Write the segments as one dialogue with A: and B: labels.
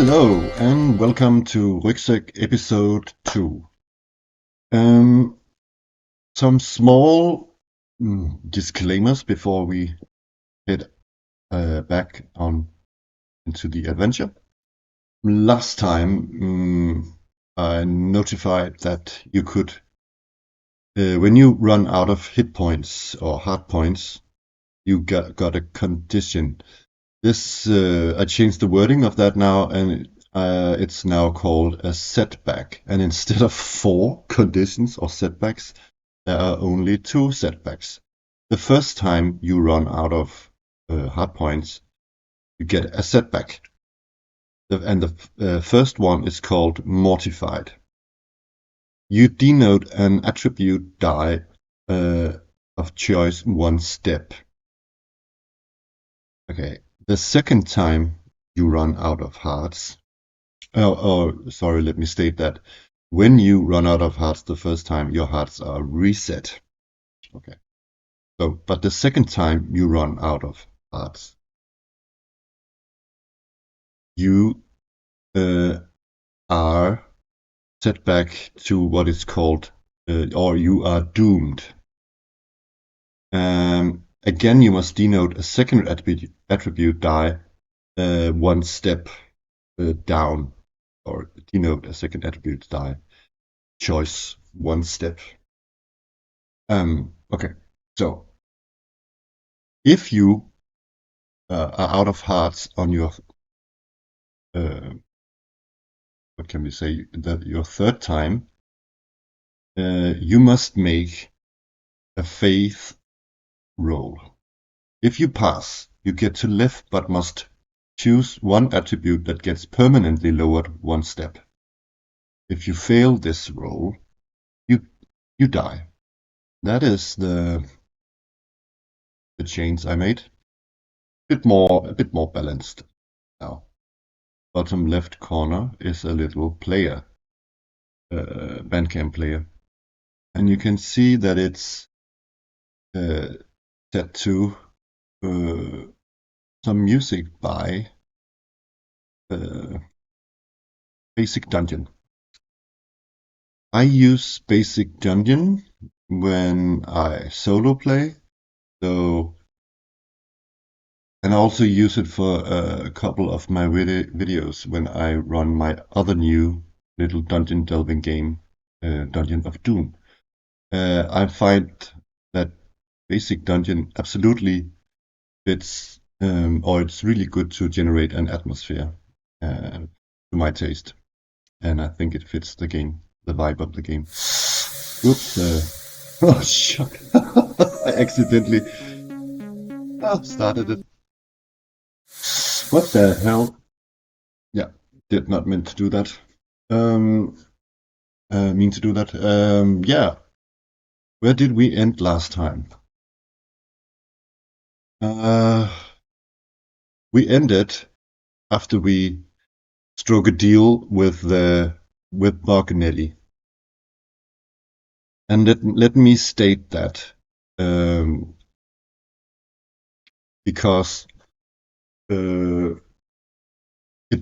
A: Hello and welcome to Rygsæk episode 2. Um, some small disclaimers before we head back on into the adventure. Last time I notified that you could, when you run out of hit points or hard points, you got a condition. This I changed the wording of that now, and it's now called a setback. And instead of 4 conditions or setbacks, there are only 2 setbacks. The first time you run out of hard points, you get a setback. And the first one is called mortified. You denote an attribute die of choice 1 step. Okay. The second time you run out of hearts, sorry, let me state that. When you run out of hearts the first time, your hearts are reset. Okay. So, but the second time you run out of hearts, you are set back to what is called, or you are doomed. Again, you must denote a second attribute die 1 step down, or denote a second attribute die choice 1 step. Okay, so if you are out of hearts on your what can we say, your third time, you must make a faith roll. If you pass, you get to live, but must choose 1 attribute that gets permanently lowered 1 step. If you fail this roll, you die. That is the change I made. A bit more balanced now. Bottom left corner is a little player, Bandcamp player, and you can see that it's set to some music by Basic Dungeon. I use Basic Dungeon when I solo play, so, and I also use it for a couple of my videos when I run my other new little dungeon delving game, Dungeon of Doom. I find that Basic Dungeon absolutely fits, or it's really good to generate an atmosphere to my taste, and I think it fits the game, the vibe of the game. Oops! Oh shit! I accidentally started it. What the hell? Yeah, did not mean to do that. Yeah. Where did we end last time? We ended after we struck a deal with Barkinelli. And let me state that because it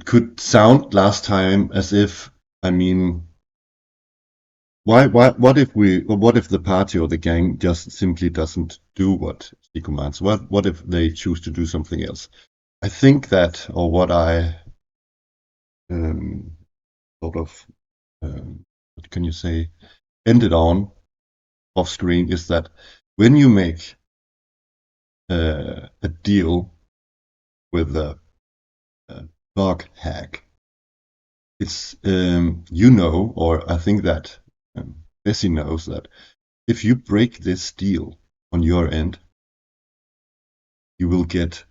A: could sound last time as if, I mean, what if the party or the gang just simply doesn't do what he commands? What if they choose to do something else? I think that, or what I sort of what can you say, ended on off screen is that when you make a deal with a bug hack, it's or I think that Bessie knows that if you break this deal on your end, you will get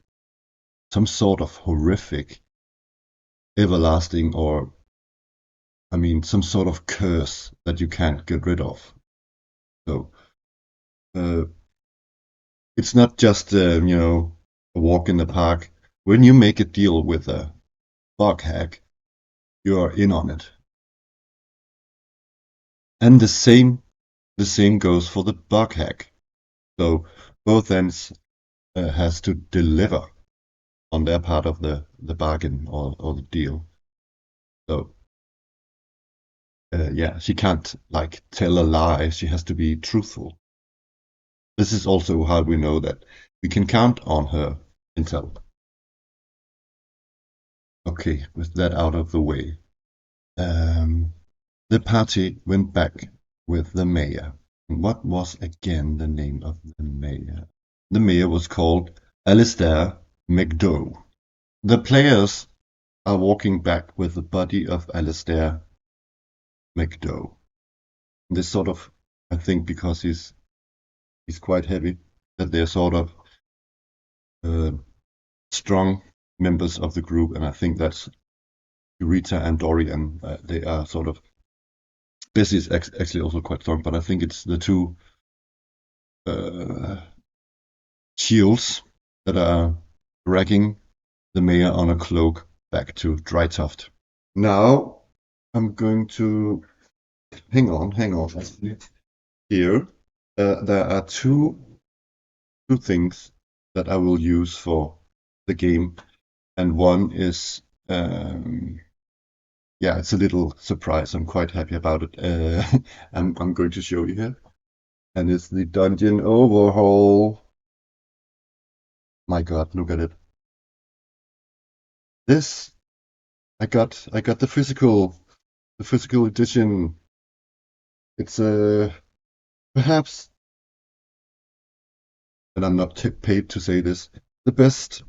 A: some sort of horrific, everlasting, or I mean, some sort of curse that you can't get rid of. So it's not just a walk in the park. When you make a deal with a bug hack, you are in on it. And the same goes for the bug hack. So both ends has to deliver on their part of the bargain or the deal. So yeah, she can't like tell a lie. She has to be truthful. This is also how we know that we can count on her intel. Okay, with that out of the way, the party went back with the mayor. What was again the name of the mayor? The mayor was called Alistair McDowell. The players are walking back with the body of Alistair McDowell. This sort of, I think, because he's quite heavy, that they're sort of uh, strong members of the group, and I think that's Jurita and Dorian. They are sort of. Bessie is actually also quite strong, but I think it's the two uh, shields that are dragging the mayor on a cloak back to Drytuft. Now I'm going to hang on. Actually, here there are two things that I will use for the game, and one is yeah, it's a little surprise. I'm quite happy about it. I'm going to show you here, and it's the Dungeon Overhaul. My God, look at it. This I got the physical edition. It's perhaps, and I'm not paid to say this, the best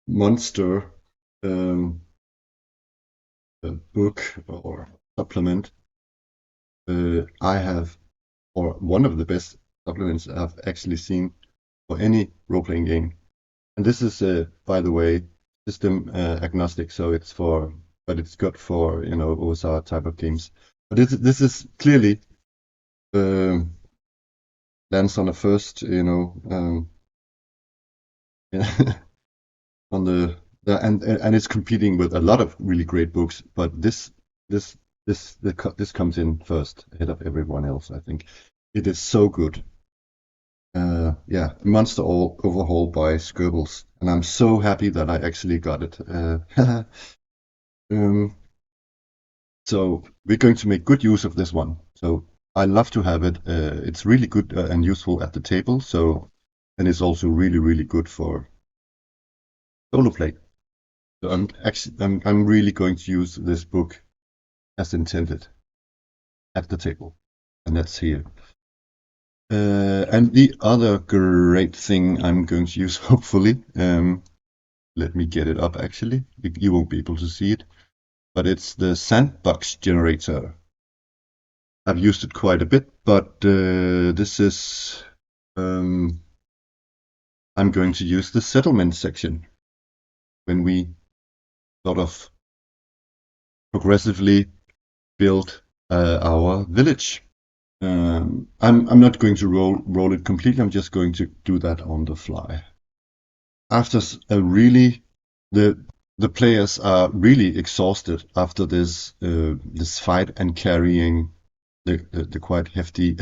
A: monster book or supplement I have, or one of the best supplements I've actually seen for any role-playing game. And this is, by the way, system agnostic, so it's for, but it's good for OSR type of games. But this is clearly lands on the first, on the and it's competing with a lot of really great books, but this this comes in first ahead of everyone else. I think it is so good. Yeah, Monster Overhaul by Scribbles, and I'm so happy that I actually got it. Um, so we're going to make good use of this one. So I love to have it. It's really good and useful at the table. So, and it's also really good for solo play. So I'm really going to use this book as intended at the table, and that's here. And the other great thing I'm going to use, hopefully, let me get it up actually. You won't be able to see it, but it's the Sandbox Generator. I've used it quite a bit, but this is I'm going to use the settlement section when we sort of progressively build our village. I'm not going to roll it completely. I'm just going to do that on the fly. After a really the players are really exhausted after this fight and carrying the quite hefty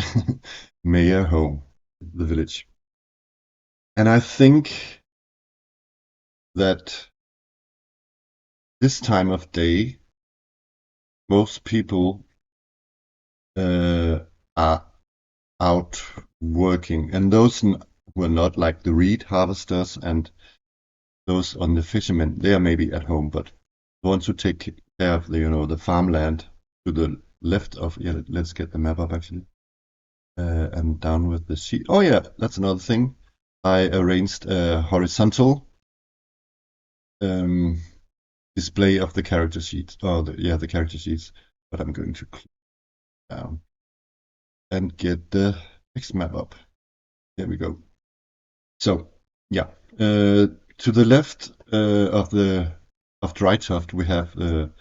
A: mayor home, the village. And I think that this time of day, most people are out working, and those who are not, like the reed harvesters and those on the fishermen, they are maybe at home, but the ones who take care of the farmland to the left of, yeah, let's get the map up actually, and down with the sheet. Oh yeah, that's another thing. I arranged a horizontal display of the character sheets. Oh, the character sheets. But I'm going to click down and get the next map up. There we go. So yeah, to the left of Drytuft, we have the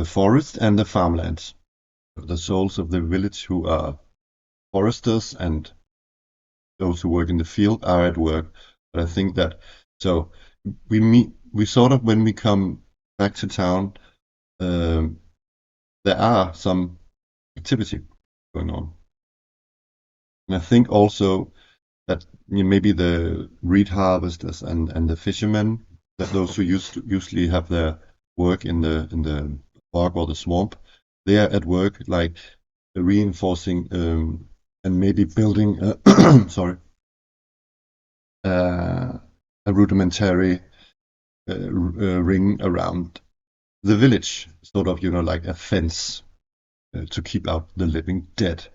A: forest and the farmlands. The souls of the village who are foresters and those who work in the field are at work. But I think that so we sort of, when we come back to town, there are some activity going on. And I think also that maybe the reed harvesters and the fishermen, that those who usually have their work in the park or the swamp. They are at work, like reinforcing and maybe building sorry, a rudimentary ring around the village, sort of, like a fence to keep out the living dead.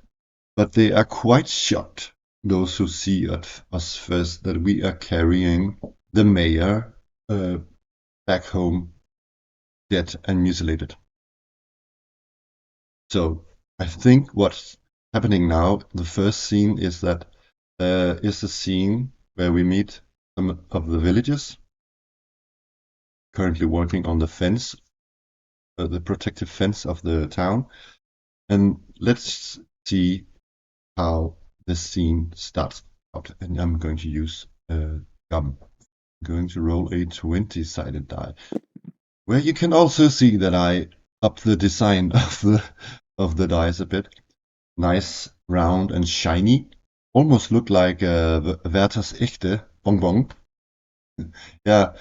A: But they are quite shocked, those who see us first, that we are carrying the mayor back home dead and mutilated. So I think what's happening now, the first scene is that is a scene where we meet some of the villagers currently working on the fence, the protective fence of the town. And let's see how this scene starts out. And I'm going to use gum. I'm going to roll a 20-sided die, where you can also see that I up the design of the dice a bit. Nice, round, and shiny. Almost look like Werther's Echte bonbon. Yeah,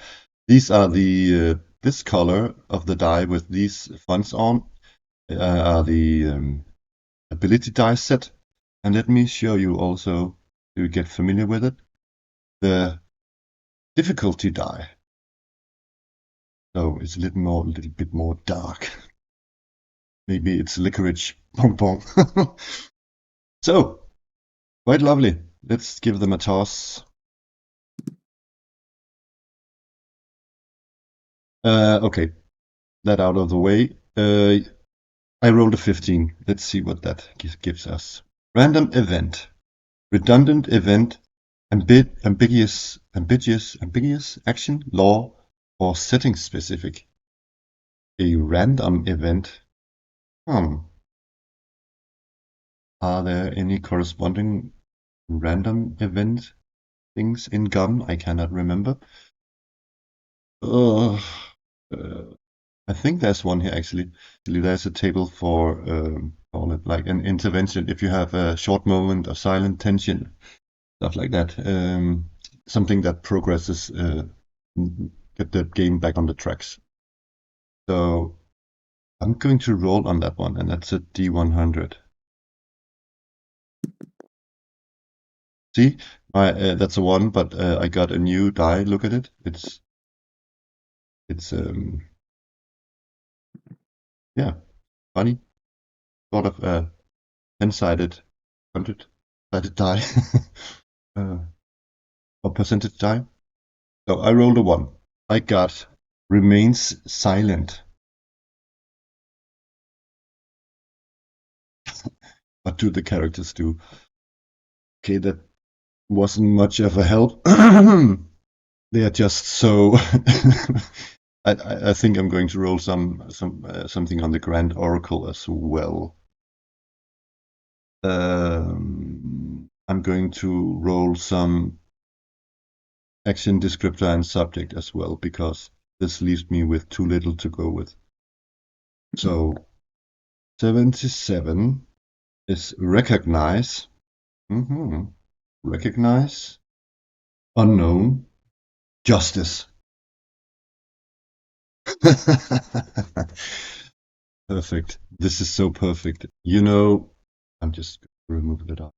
A: these are this color of the die with these fonts on are the ability die set. And let me show you also, to get familiar with it, the difficulty die. So it's a little bit more dark. Maybe it's licorice bonbon. So, quite lovely. Let's give them a toss. Okay, that out of the way. I rolled a 15. Let's see what that gives us. Random event. Redundant event. Ambiguous action, law, or setting specific. A random event. Are there any corresponding random event things in GUM? I cannot remember. I think there's one here actually. There's a table for call it like an intervention. If you have a short moment of silent tension, stuff like that. Something that progresses, get the game back on the tracks. So I'm going to roll on that one, and that's a D100. See, that's a 1, but I got a new die. Look at it. It's yeah, funny. Sort of a 10-sided, 100-sided die, or percentage die. So I rolled a 1. I got remains silent. What do the characters do? Okay, that wasn't much of a help. They are just so. I think I'm going to roll something on the Grand Oracle as well. I'm going to roll some action descriptor and subject as well, because this leaves me with too little to go with. So 77 is recognize. Recognize. Unknown. Justice. Perfect. This is so perfect. I'm just going to remove it up.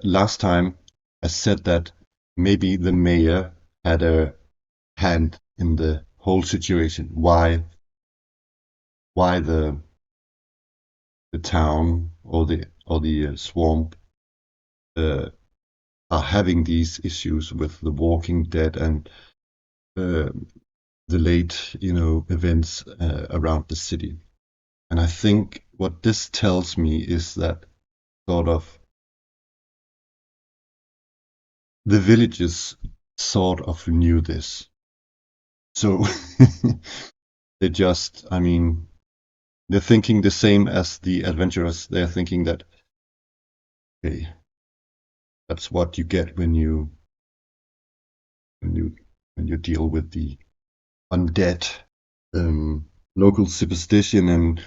A: Last time I said that maybe the mayor had a hand in the whole situation. Why the town or the swamp are having these issues with the Walking Dead and the late events around the city. And I think what this tells me is that sort of the villagers sort of knew this. So they just, they're thinking the same as the adventurers. They're thinking that, okay, that's what you get when you deal with the undead, local superstition, and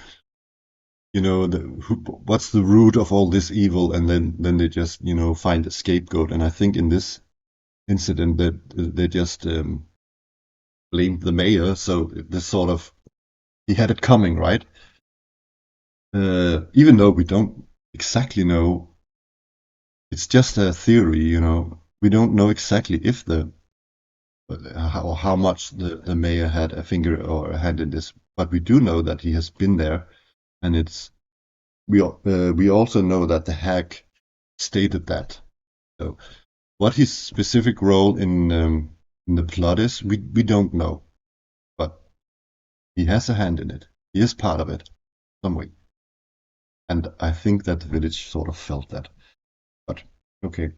A: what's the root of all this evil, and then they just find a scapegoat. And I think in this incident that they just blamed the mayor, so this sort of he had it coming, right? Even though we don't exactly know, it's just a theory, you know. We don't know exactly if the or how much the mayor had a finger or a hand in this, but we do know that he has been there, and we also know that the hack stated that. So what his specific role in the plot is, we don't know, but he has a hand in it. He is part of it, some way, and I think that the village sort of felt that. But okay,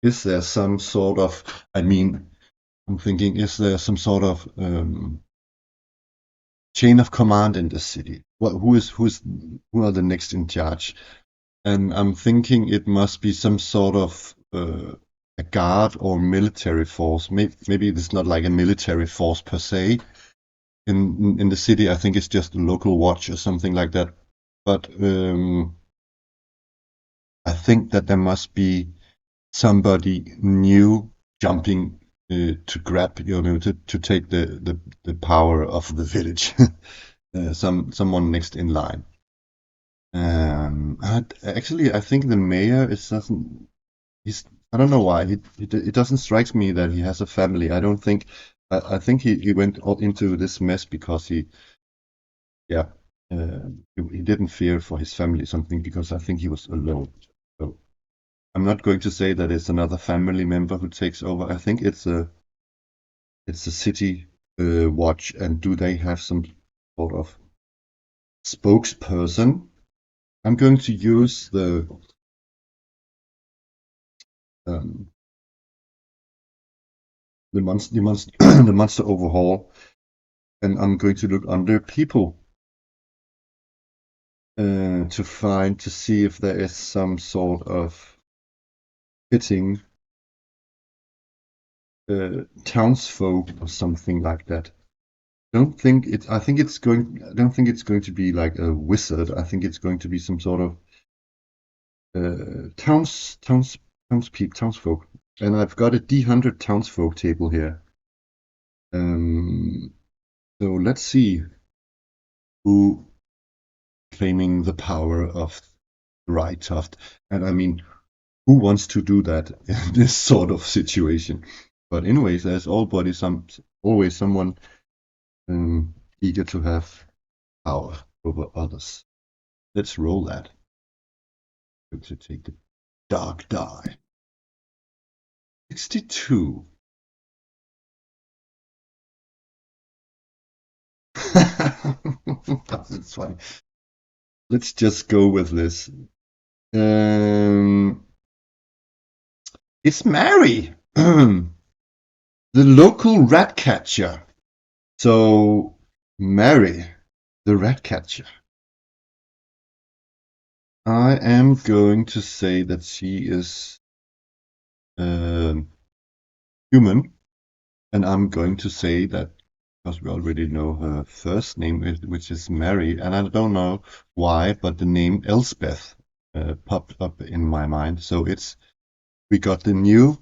A: is there some sort of? I mean, I'm thinking, is there some sort of chain of command in the city? Who are the next in charge? And I'm thinking it must be some sort of a guard or military force. Maybe it's not like a military force per se in the city. I think it's just a local watch or something like that. But I think that there must be somebody new jumping to grab, to take the power of the village. Someone next in line. Actually, I think the mayor is doesn't. He's. I don't know why. It doesn't strike me that he has a family. I don't think. I think he went into this mess because yeah, he didn't fear for his family or something because I think he was alone. So I'm not going to say that it's another family member who takes over. I think it's a city watch, and do they have some sort of spokesperson? I'm going to use um, the monster overhaul, and I'm going to look under people to see if there is some sort of fitting townsfolk or something like that. Don't think it. I think it's going. I don't think it's going to be like a wizard. I think it's going to be some sort of townsfolk. And I've got a D100 townsfolk table here. Um, so let's see who claiming the power of Drytuft. And I mean, who wants to do that in this sort of situation? But anyways, there's always someone eager to have power over others. Let's roll that. I'm going to take the dark die. 62. That's funny. Let's just go with this. It's Mary, the local rat catcher. So, Mary, the rat catcher. I am going to say that she is human, and I'm going to say that because we already know her first name, which is Mary, and I don't know why, but the name Elspeth popped up in my mind. So we got the new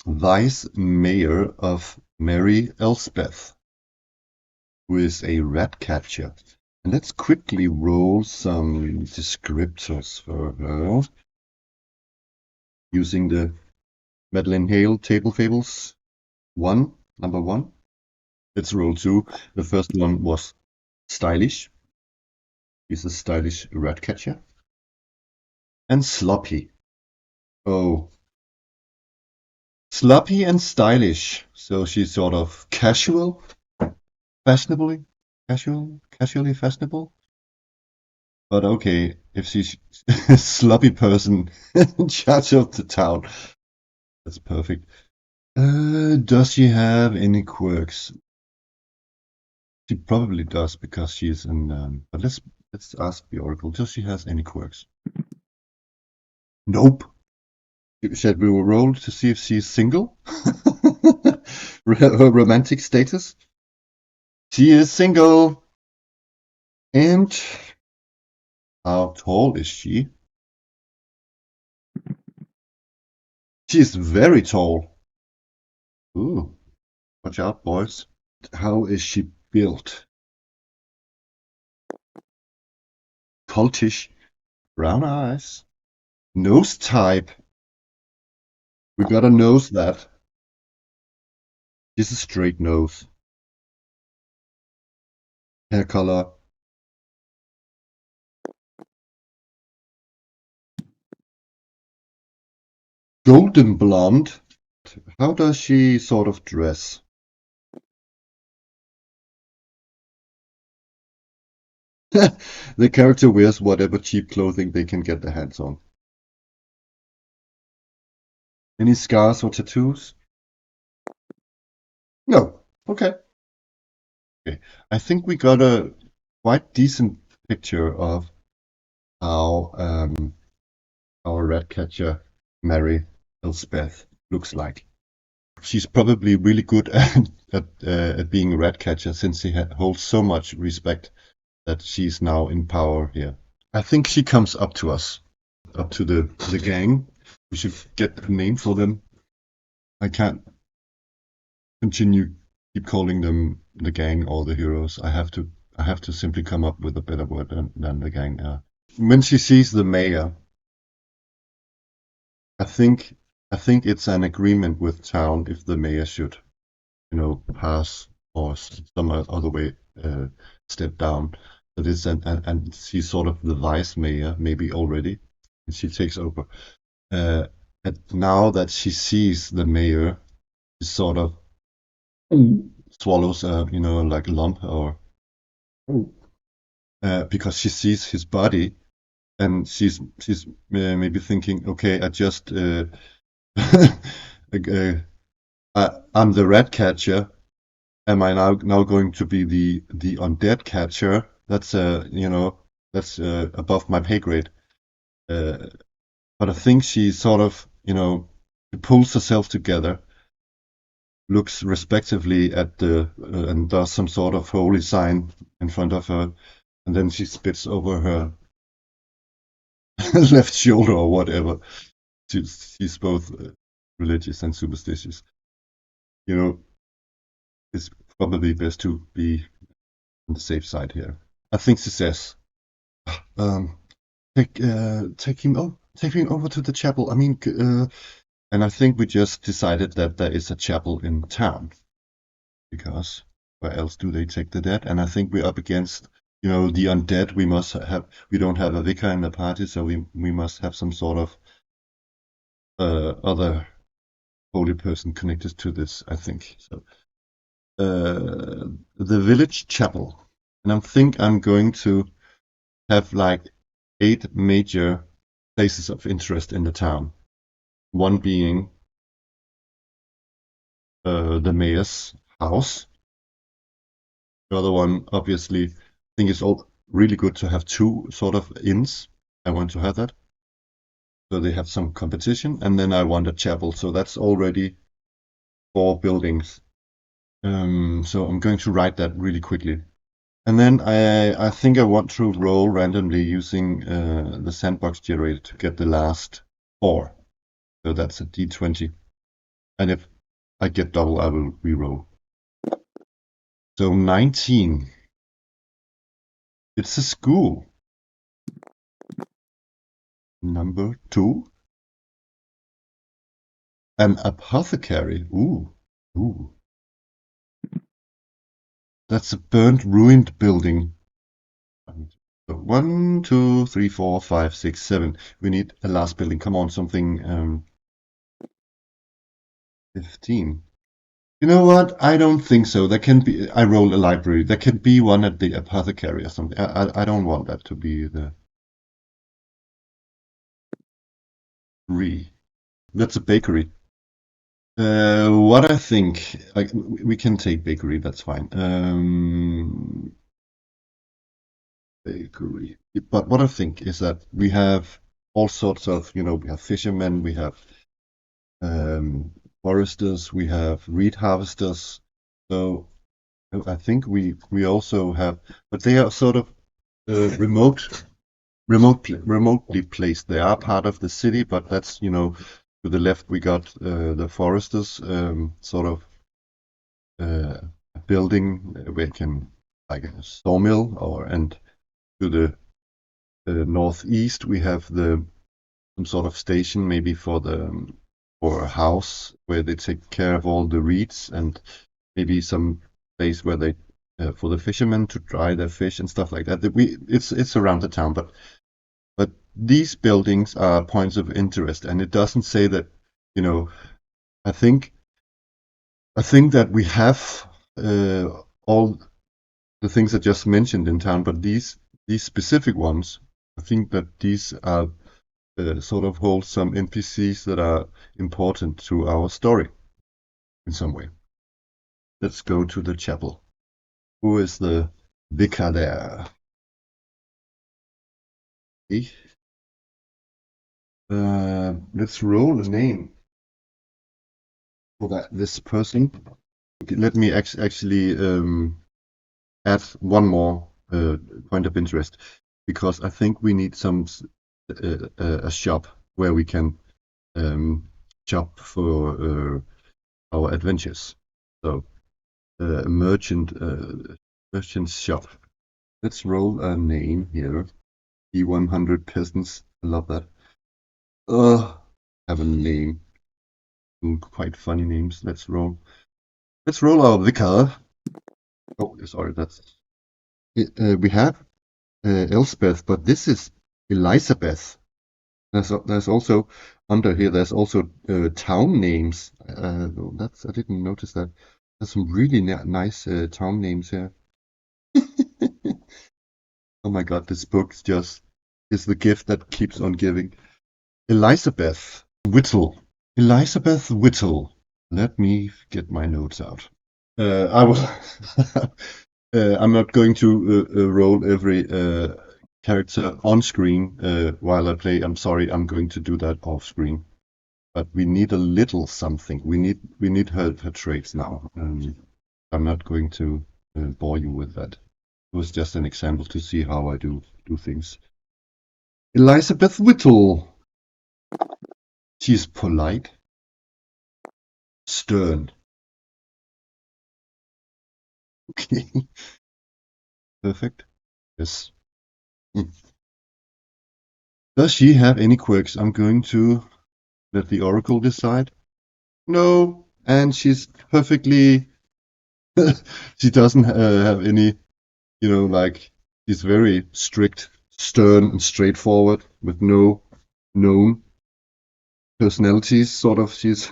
A: vice mayor of Mary Elspeth, who is a rat catcher. And let's quickly roll some descriptors for her using the Madeline Hale Table Fables number one. Let's roll two. The first one was stylish. He's a stylish rat catcher. And sloppy. Oh, sloppy and stylish. So she's sort of casually fashionable. But okay, if she's a sloppy person in charge of the town, that's perfect. Does she have any quirks? She probably does because she's in. But let's ask the Oracle. Does she has any quirks? Nope. Should we roll to see if she's single? Her romantic status? She is single. And how tall is she? She's very tall. Ooh, watch out, boys. how is she built? Cultish, brown eyes, nose type. We gotta nose that. This is straight nose. Hair color. Golden blonde. How does she sort of dress? The character wears whatever cheap clothing they can get their hands on. Any scars or tattoos? No. Okay. Okay. I think we got a quite decent picture of how our Ratcatcher Mary Elspeth looks like. She's probably really good at being a Ratcatcher since she holds so much respect that she's now in power here. I think she comes up to us, up to the gang. We should get a name for them. I can't keep calling them the gang or the heroes. I have to simply come up with a better word than the gang. When she sees the mayor, I think I think it's an agreement with town if the mayor should, pass or some other way step down. That is, and she's sort of the vice mayor, maybe already, and she takes over. Uh, and now that she sees the mayor, she sort of swallows, like a lump, or because she sees his body, and she's maybe thinking, okay, uh, I'm the rat catcher. Am I now going to be the undead catcher? That's that's above my pay grade. Uh, but I think she sort of pulls herself together, looks respectively at the and does some sort of holy sign in front of her, and then she spits over her left shoulder or whatever. She's both religious and superstitious. You know, it's probably best to be on the safe side here. I think she says, um, take him over to the chapel. I mean, and I think we just decided that there is a chapel in town because where else do they take the dead? And I think we're up against, the undead. We don't have a vicar in the party, so we must have some sort of other holy person connected to this, I think. So, the village chapel, and I think I'm going to have like 8 major places of interest in the town. One being the mayor's house. The other one, obviously, I think it's all really good to have 2 sort of inns. I want to have that. So they have some competition. And then I want a chapel. So that's already 4 buildings. So I'm going to write that really quickly. And then I think I want to roll randomly using the Sandbox Generator to get the last 4. So that's a D20. And if I get double, I will re-roll. So 19. It's a school. Number 2. An apothecary. Ooh. Ooh. That's a burnt, ruined building. So 1, 2, 3, 4, 5, 6, 7. We need a last building. Come on, something 15. You know what? I don't think so. There can be. I roll a library. There can be one at the apothecary or something. I don't want that to be the 3. That's a bakery. What I think, we can take bakery. That's fine. Bakery. But what I think is that we have all sorts of. We have fishermen. We have foresters. We have reed harvesters. So I think we also have, but they are sort of remotely placed. They are part of the city, but that's to the left we got the foresters, sort of. I building where you can, like a sawmill, and to the northeast we have some sort of station, maybe for a house where they take care of all the reeds, and maybe some place where they for the fishermen to dry their fish and stuff like that. It's around the town, but these buildings are points of interest, and it doesn't say that, you know. I think that we have all the things I just mentioned in town, but these specific ones, I think that these are sort of hold some NPCs that are important to our story in some way. Let's go to the chapel. Who is the vicar there? Okay. Let's roll a name for this person. Okay, let me actually add one more point of interest, because I think we need a shop where we can shop for our adventures. So a merchant's shop. Let's roll a name here. E100 peasants. I love that. Have a name. Quite funny names. Let's roll our vicar. Oh, sorry, that's we have Elspeth, but this is Elizabeth. There's also under here. There's also town names. I didn't notice that. There's some really nice town names here. Oh my God, this book is the gift that keeps on giving. Elizabeth Whittle. Elizabeth Whittle. Let me get my notes out. I will. I'm not going to roll every character on screen while I play. I'm sorry, I'm going to do that off screen. But we need a little something. We need her traits now. I'm not going to bore you with that. It was just an example to see how I do things. Elizabeth Whittle. She's polite, stern. Okay. Perfect. Yes. Does she have any quirks? I'm going to let the Oracle decide. No, and she's perfectly. She doesn't have any, like, she's very strict, stern, and straightforward with no known personalities. Sort of, she's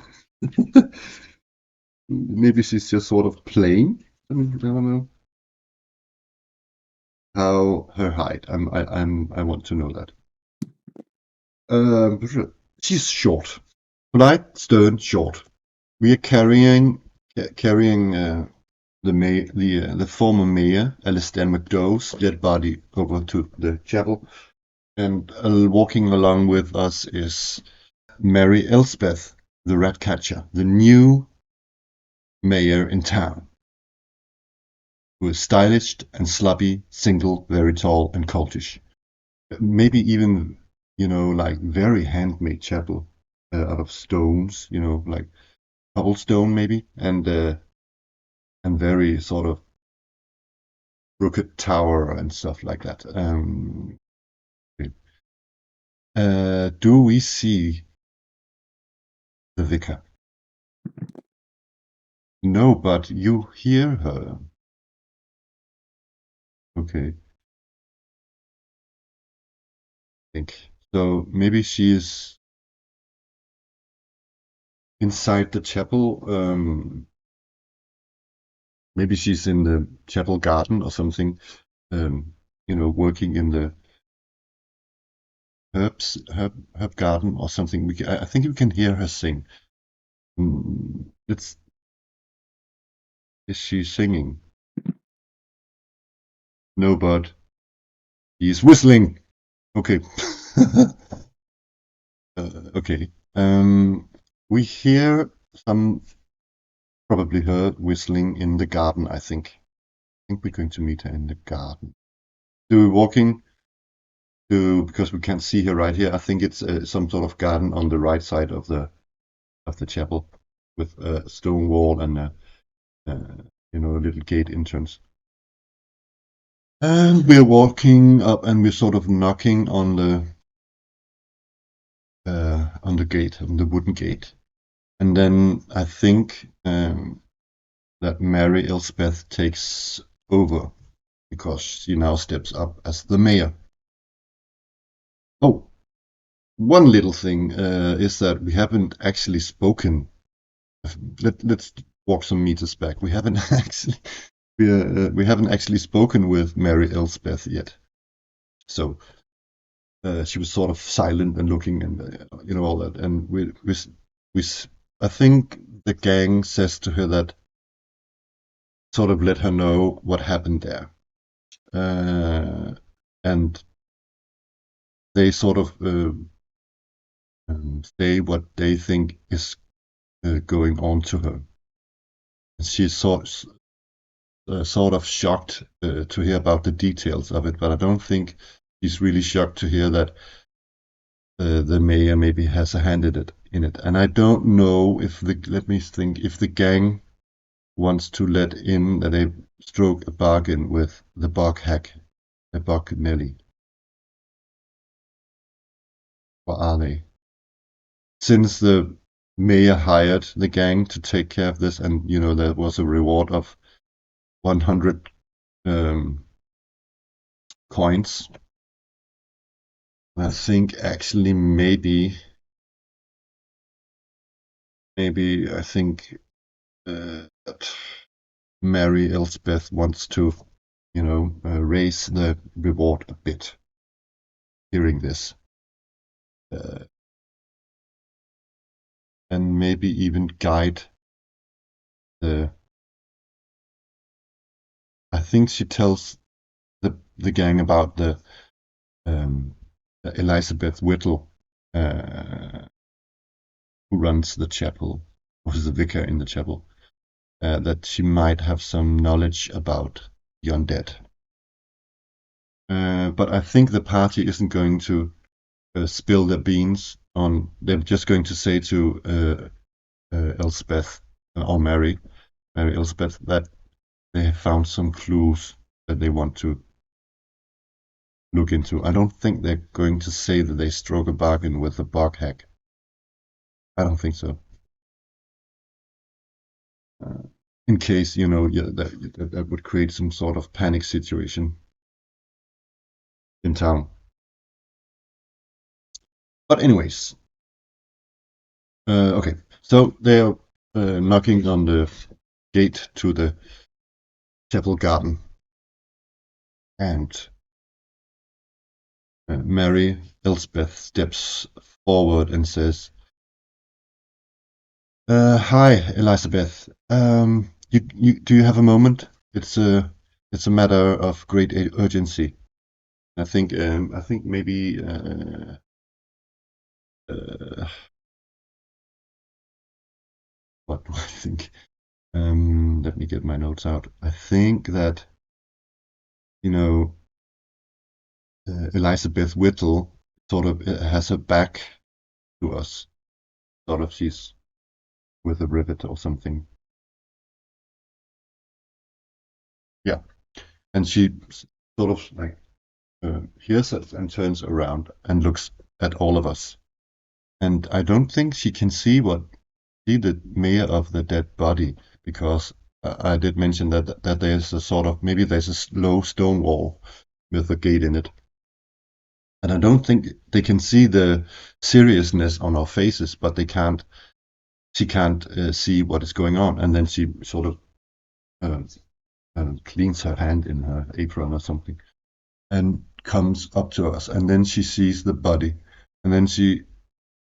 A: maybe she's just sort of plain. I don't know. How her height? I want to know that. She's short, polite, stern, short. We are carrying the former mayor, Alistair McDowell's dead body over to the chapel, and walking along with us is Mary Elspeth, the rat catcher, the new mayor in town, who is stylish and sloppy, single, very tall, and cultish. Maybe even, like very handmade chapel out of stones, like cobblestone maybe, and very sort of crooked tower and stuff like that. Do we see the vicar? No, but you hear her. Okay. I think so. Maybe she is inside the chapel. Maybe she's in the chapel garden or something. Working in the herb garden or something. I think we can hear her sing. Is she singing? No, but he's whistling. Okay. Okay. We hear probably her whistling in the garden, I think. I think we're going to meet her in the garden. So we're walking because we can't see her right here. I think it's some sort of garden on the right side of the chapel with a stone wall and a little gate entrance. And we're walking up, and we're sort of knocking on the gate, on the wooden gate. And then I think that Mary Elspeth takes over because she now steps up as the mayor. Oh, one little thing is that we haven't actually spoken. Let's walk some meters back. We haven't actually spoken with Mary Elspeth yet. So she was sort of silent and looking, and all that. And I think the gang says to her that sort of let her know what happened there, and they sort of say what they think is going on to her. She's sort of shocked to hear about the details of it, but I don't think she's really shocked to hear that the mayor maybe has a hand in it. And I don't know if let me think, if the gang wants to let in that they stroke a bargain with the bog hack, the bog Nelly. Or are they? Since the mayor hired the gang to take care of this, and there was a reward of 100 coins, I think actually maybe I think that Mary Elspeth wants to, raise the reward a bit. Hearing this, and maybe even guide the. I think she tells the gang about the Elizabeth Whittle, who runs the chapel, who's the vicar in the chapel, that she might have some knowledge about the undead. But I think the party isn't going to spill their beans on. They're just going to say to Elspeth or Mary Elspeth, that they have found some clues that they want to look into. I don't think they're going to say that they struck a bargain with the bog hack. I don't think so. In case, that would create some sort of panic situation in town. But anyways, okay. So they're knocking on the gate to the chapel garden, and Mary Elspeth steps forward and says, "Hi, Elizabeth. Do you have a moment? It's a matter of great urgency. I think maybe what do I think? Let me get my notes out. I think that Elizabeth Whittle sort of has her back to us. Sort of, she's with a rivet or something. Yeah, and she sort of like hears us and turns around and looks at all of us. And I don't think she can see the mayor of the dead body, because I did mention that there's a sort of, maybe there's a low stone wall with a gate in it. And I don't think they can see the seriousness on our faces, but she can't see what is going on. And then she sort of cleans her hand in her apron or something and comes up to us. And then she sees the body. And then she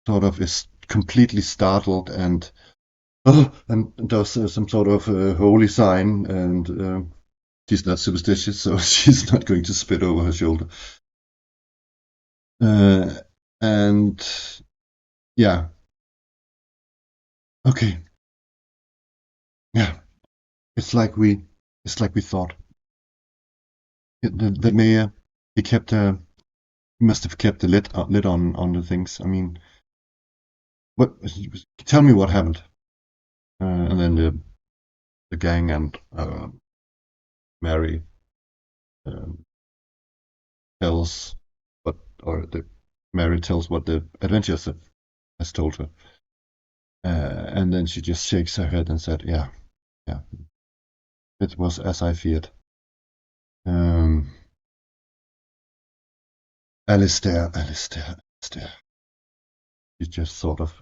A: sort of is completely startled and does some sort of holy sign. And she's not superstitious, so she's not going to spit over her shoulder. And yeah. Okay. Yeah. It's like we thought. The mayor, he must have kept the lid on the things. I mean, tell me what happened. And then the gang and Mary um, tells what, or the Mary tells what the adventurers has told her. And then she just shakes her head and said, yeah, yeah, it was as I feared. Alistair, Alistair, Alistair. She just sort of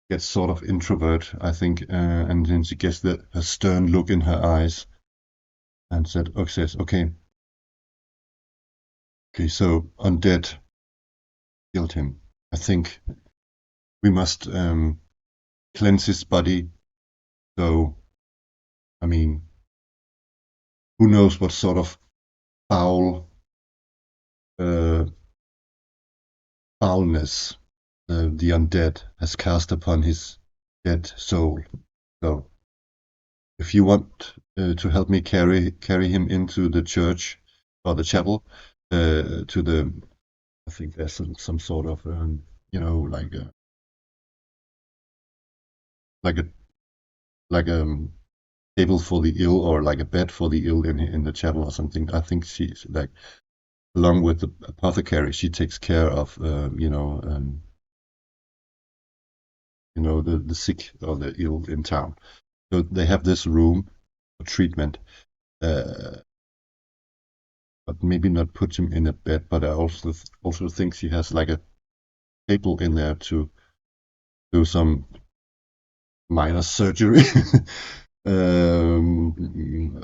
A: gets sort of introvert, I think, and then she gets a stern look in her eyes and says, okay, so undead killed him. I think we must cleanse his body. So, I mean, who knows what sort of foul uh, foulness the undead has cast upon his dead soul. So, if you want to help me carry him into the church or the chapel, to the, I think there's some sort of like a like a table for the ill, or like a bed for the ill in the chapel or something. I think she's like, along with the apothecary, she takes care of the sick or the ill in town. So they have this room for treatment, uh, but maybe not put him in a bed. But I also think she has like a table in there to do some minor surgery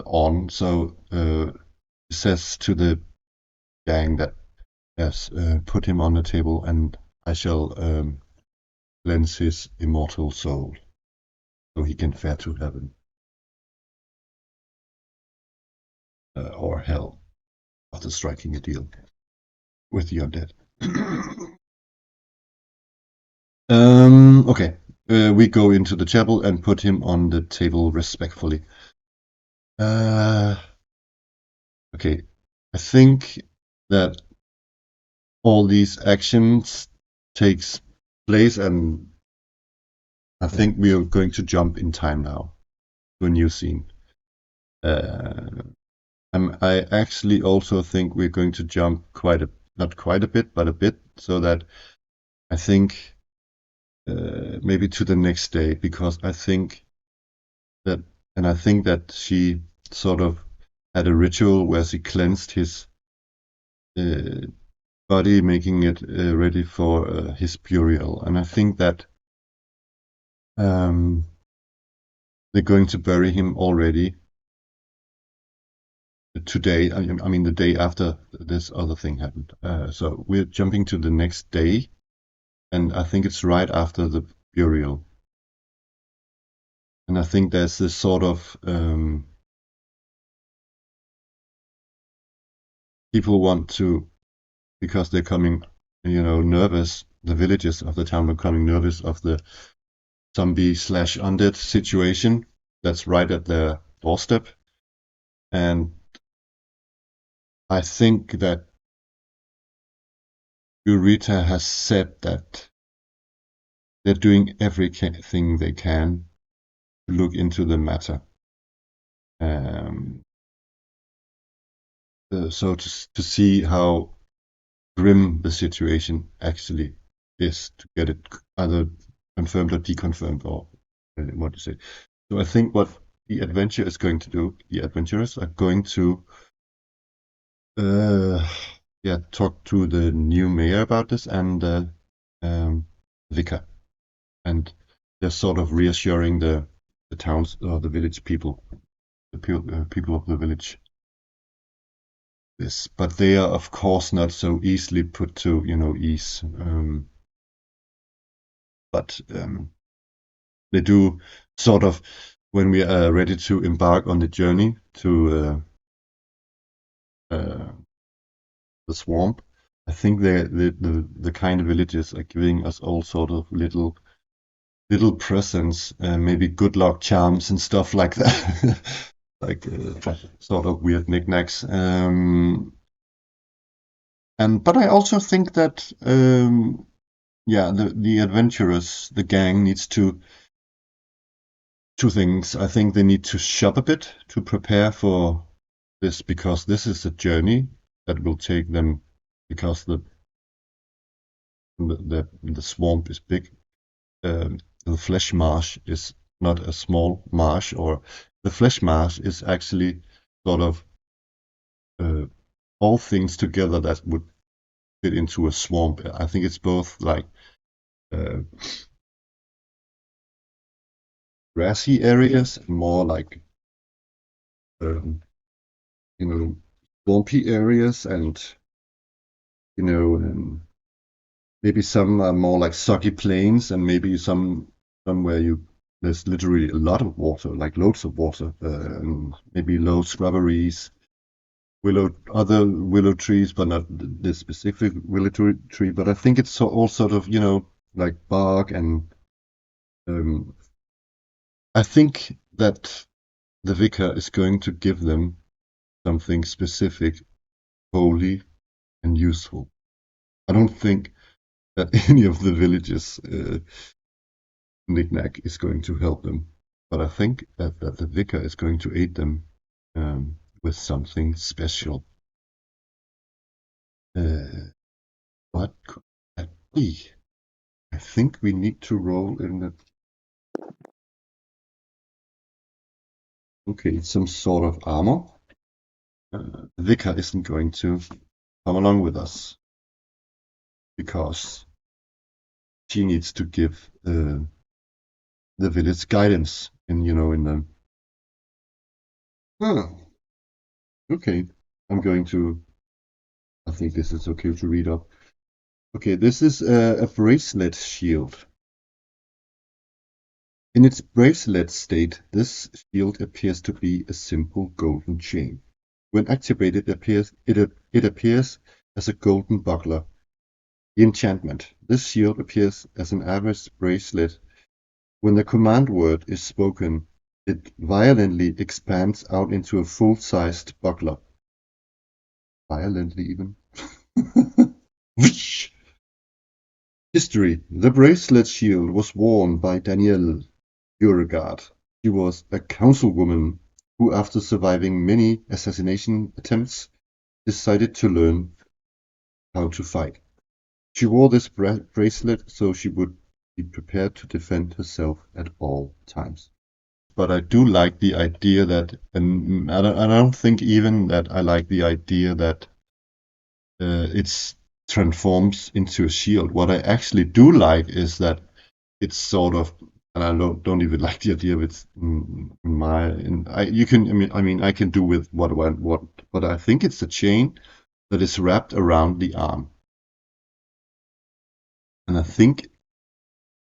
A: on. So he says to the gang that, yes, put him on the table, and I shall cleanse his immortal soul, so he can fare to heaven or hell after striking a deal with the undead. Okay, we go into the chapel and put him on the table respectfully. Okay, I think that all these actions takes place, and I think we are going to jump in time now to a new scene. I actually also think we're going to jump not quite a bit, but a bit, so that I think maybe to the next day, because I think that she sort of had a ritual where she cleansed his uh, body, making it ready for his burial, and I think that they're going to bury him already today. I mean, the day after this other thing happened. So we're jumping to the next day, and I think it's right after the burial. And I think there's this sort of people want to, because they're coming, nervous. The villagers of the town are coming nervous of the zombie/undead situation that's right at their doorstep. And I think that Jurita has said that they're doing everything they can to look into the matter. So to see how grim the situation actually is, to get it either confirmed or deconfirmed, or what to say. So I think what the adventurers are going to talk to the new mayor about this, and vicar, and they're sort of reassuring the towns or the village people, the people of the village. This, but they are of course not so easily put to ease. But they do sort of, when we are ready to embark on the journey to the swamp. I think the kind of villages are giving us all sort of little presents, maybe good luck charms and stuff like that, like sort of weird knickknacks. But I also think that the adventurers, the gang, needs to two things. I think they need to shop a bit to prepare for this, because this is a journey that will take them, because the swamp is big. The Flesh-Marsh is not a small marsh, or the Flesh-Marsh is actually sort of all things together that would fit into a swamp. I think it's both like uh, grassy areas and more like um, you know, swampy areas, and you know, maybe some are more like soggy plains, and maybe some where there's literally a lot of water, like loads of water, and maybe low shrubberies, other willow trees, but not this specific willow tree. But I think it's all sort of, like bark, and um, I think that the vicar is going to give them something specific, holy, and useful. I don't think that any of the villages knickknack is going to help them, but I think that the vicar is going to aid them with something special. What could that be? I think we need to roll in the. Okay, some sort of armor. The vicar isn't going to come along with us because she needs to give the village guidance in the. Huh. Okay, I'm going to. I think this is okay to read up. Okay, this is a bracelet shield. In its bracelet state, this shield appears to be a simple golden chain. When activated, it appears as a golden buckler. The enchantment. This shield appears as an average bracelet. When the command word is spoken, it violently expands out into a full-sized buckler. Violently, even. History. The bracelet shield was worn by Danielle Beauregard. She was a councilwoman who, after surviving many assassination attempts, decided to learn how to fight. She wore this bracelet so she would be prepared to defend herself at all times. But I do like the idea that, and I don't think even that I like the idea that it transforms into a shield. What I actually do like is that it's sort of, and I don't even like the idea of it. I can do with what I want, but I think it's a chain that is wrapped around the arm, and I think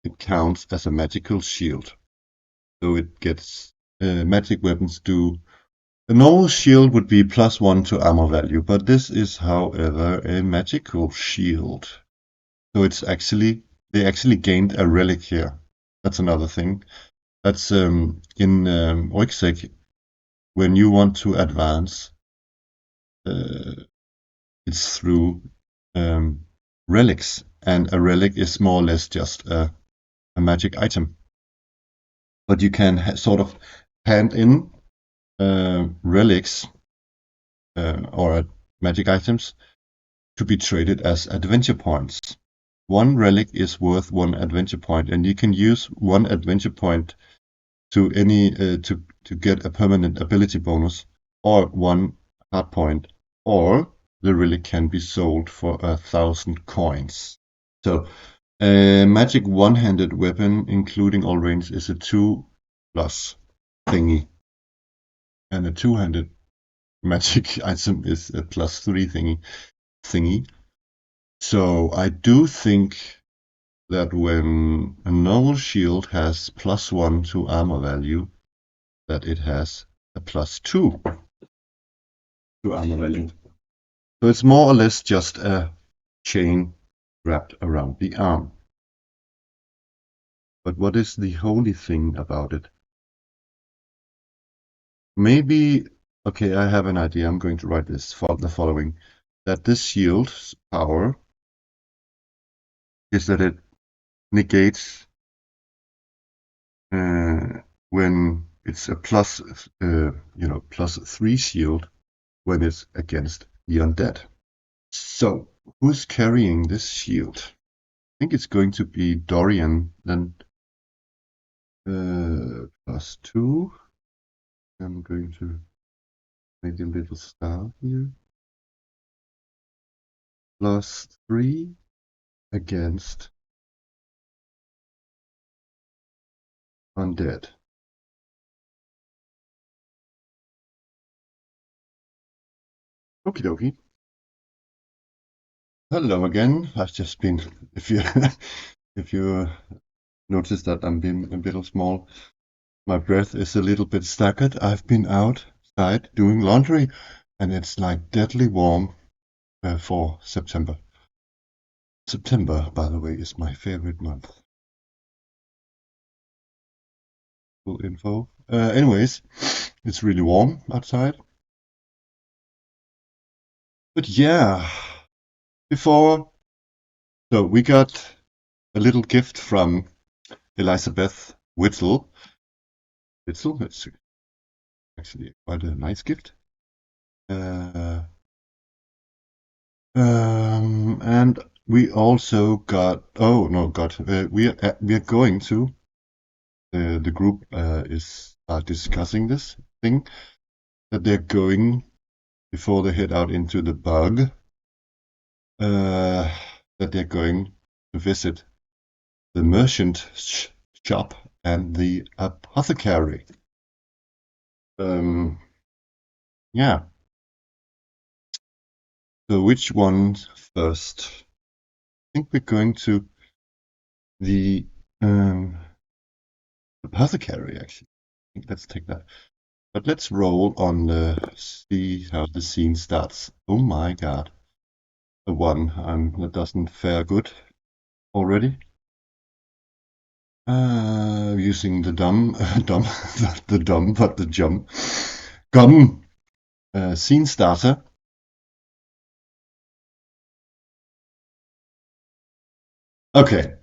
A: it counts as a magical shield. So it gets magic weapons do. A normal shield would be +1 to armor value, but this is, however, a magical shield. So they actually gained a relic here. That's another thing. That's in Rucksack, when you want to advance, it's through relics, and a relic is more or less just a magic item. But you can sort of hand in relics or magic items to be traded as adventure points. One relic is worth 1 adventure point, and you can use 1 adventure point to get a permanent ability bonus, or 1 hard point, or the relic can be sold for 1,000 coins. So a magic one-handed weapon, including all range, is a 2+ thingy, and a two-handed magic item is a +3 thingy. So I do think that when a normal shield has +1 to armor value, that it has a +2 to armor value. So it's more or less just a chain wrapped around the arm. But what is the holy thing about it? Maybe, okay, I have an idea. I'm going to write this for the following. That this shield's power is that it negates when it's a +3 shield when it's against the undead. So, who's carrying this shield? I think it's going to be Dorian, then +2. I'm going to make a little star here. +3 against undead. Okie dokie. Hello again. I've just been, if you if you notice that I'm being a little small, my breath is a little bit staggered. I've been outside doing laundry, and it's like deadly warm for September. September, by the way, is my favorite month. Full info. Anyways, it's really warm outside. But yeah, before, so we got a little gift from Elizabeth Whittle. Whittle, it's actually quite a nice gift. And we also got, we are going to, the group is discussing this thing, that they're going, before they head out into the bug, that they're going to visit the merchant shop and the apothecary. Yeah. So which one first? I think we're going to the apothecary, actually. I think let's take that. But let's roll on see how the scene starts. Oh my god. A 1. That doesn't fare good already. Using the gum scene starter. Okay.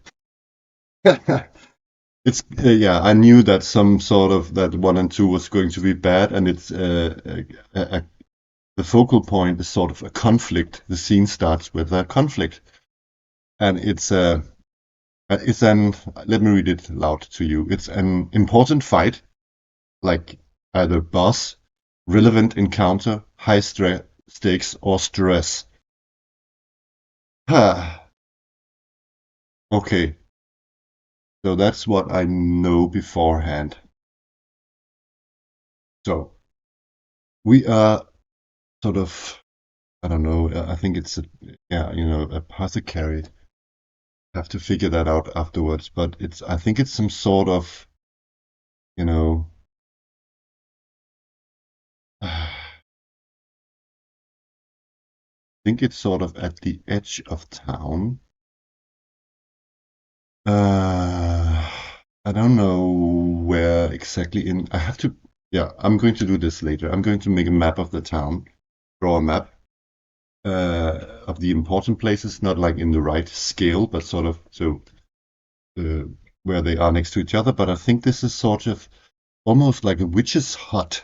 A: It's yeah, I knew that some sort of that 1 and 2 was going to be bad, and it's the focal point is sort of a conflict. The scene starts with a conflict, and it's an, let me read it loud to you. It's an important fight, like either boss, relevant encounter, high stakes, or stress. Okay, so that's what I know beforehand. So we are sort of, I don't know, I think it's apothecary. Have to figure that out afterwards, but I think it's some sort of, you know, I think it's sort of at the edge of town. I don't know where exactly I have to, yeah, I'm going to do this later. I'm going to make a map of the town, draw a map of the important places, not like in the right scale, but sort of so where they are next to each other. But I think this is sort of almost like a witch's hut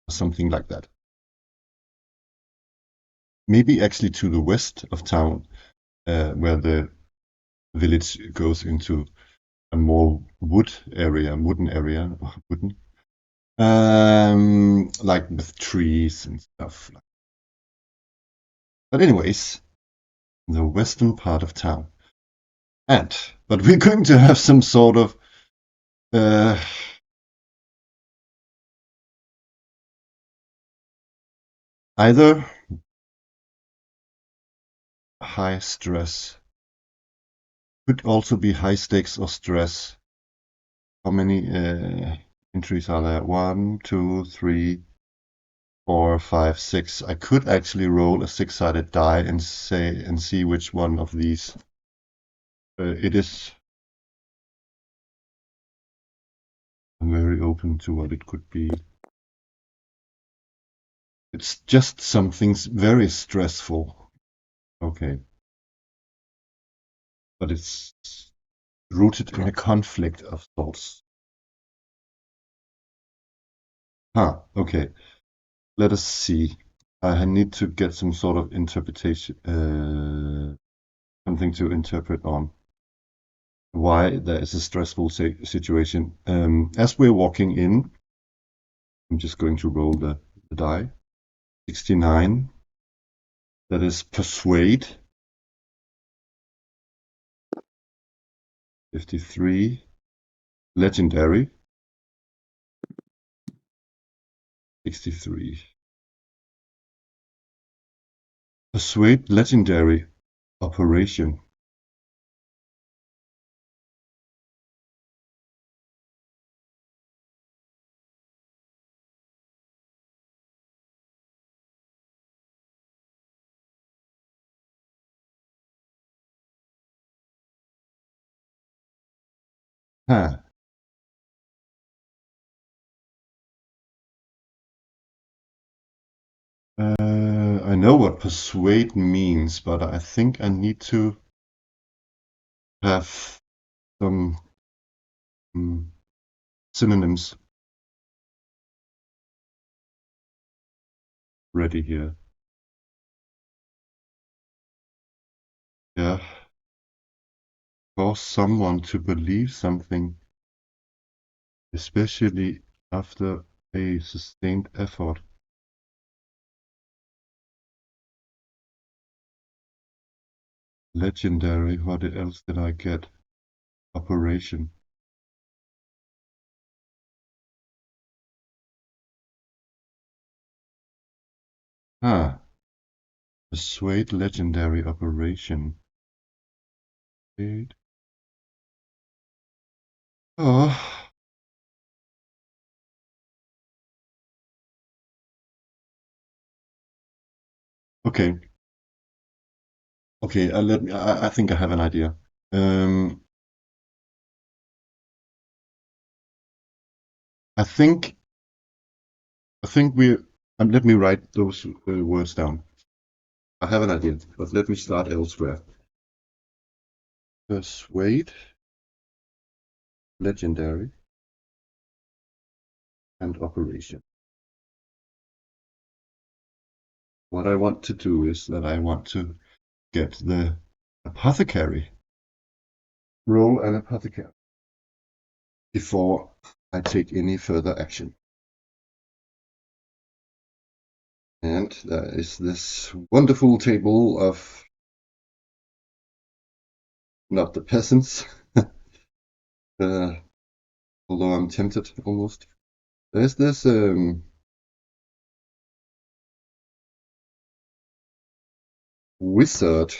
A: or something like that. Maybe actually to the west of town, where the village goes into a more wooden area, like with trees and stuff. But anyways, the western part of town. But we're going to have some sort of either high stress, could also be high stakes or stress. How many entries are there? 1, 2, 3, 4, 5, 6. I could actually roll a 6-sided die and see which one of these it is. I'm very open to what it could be. It's just something very stressful. Okay. But it's rooted in a conflict of sorts. Okay. Let us see. I need to get some sort of interpretation, something to interpret on why there is a stressful situation. As we're walking in, I'm just going to roll the die. 69. That is persuade. 53. Legendary. 63. Persuade legendary operation. Huh. I know what persuade means, but I think I need to have some synonyms ready here. Yeah. Force someone to believe something, especially after a sustained effort. Legendary, what else did I get? Operation. Persuade legendary operation. Wait. Oh. Okay. Okay, I think I have an idea. Um, I think we let me write those words down. I have an idea, but let me start elsewhere. Persuade, legendary, and operation. What I want to do is that I want to get the apothecary. Roll an apothecary before I take any further action. And there is this wonderful table of not the peasants, uh, although I'm tempted almost. There's this wizard,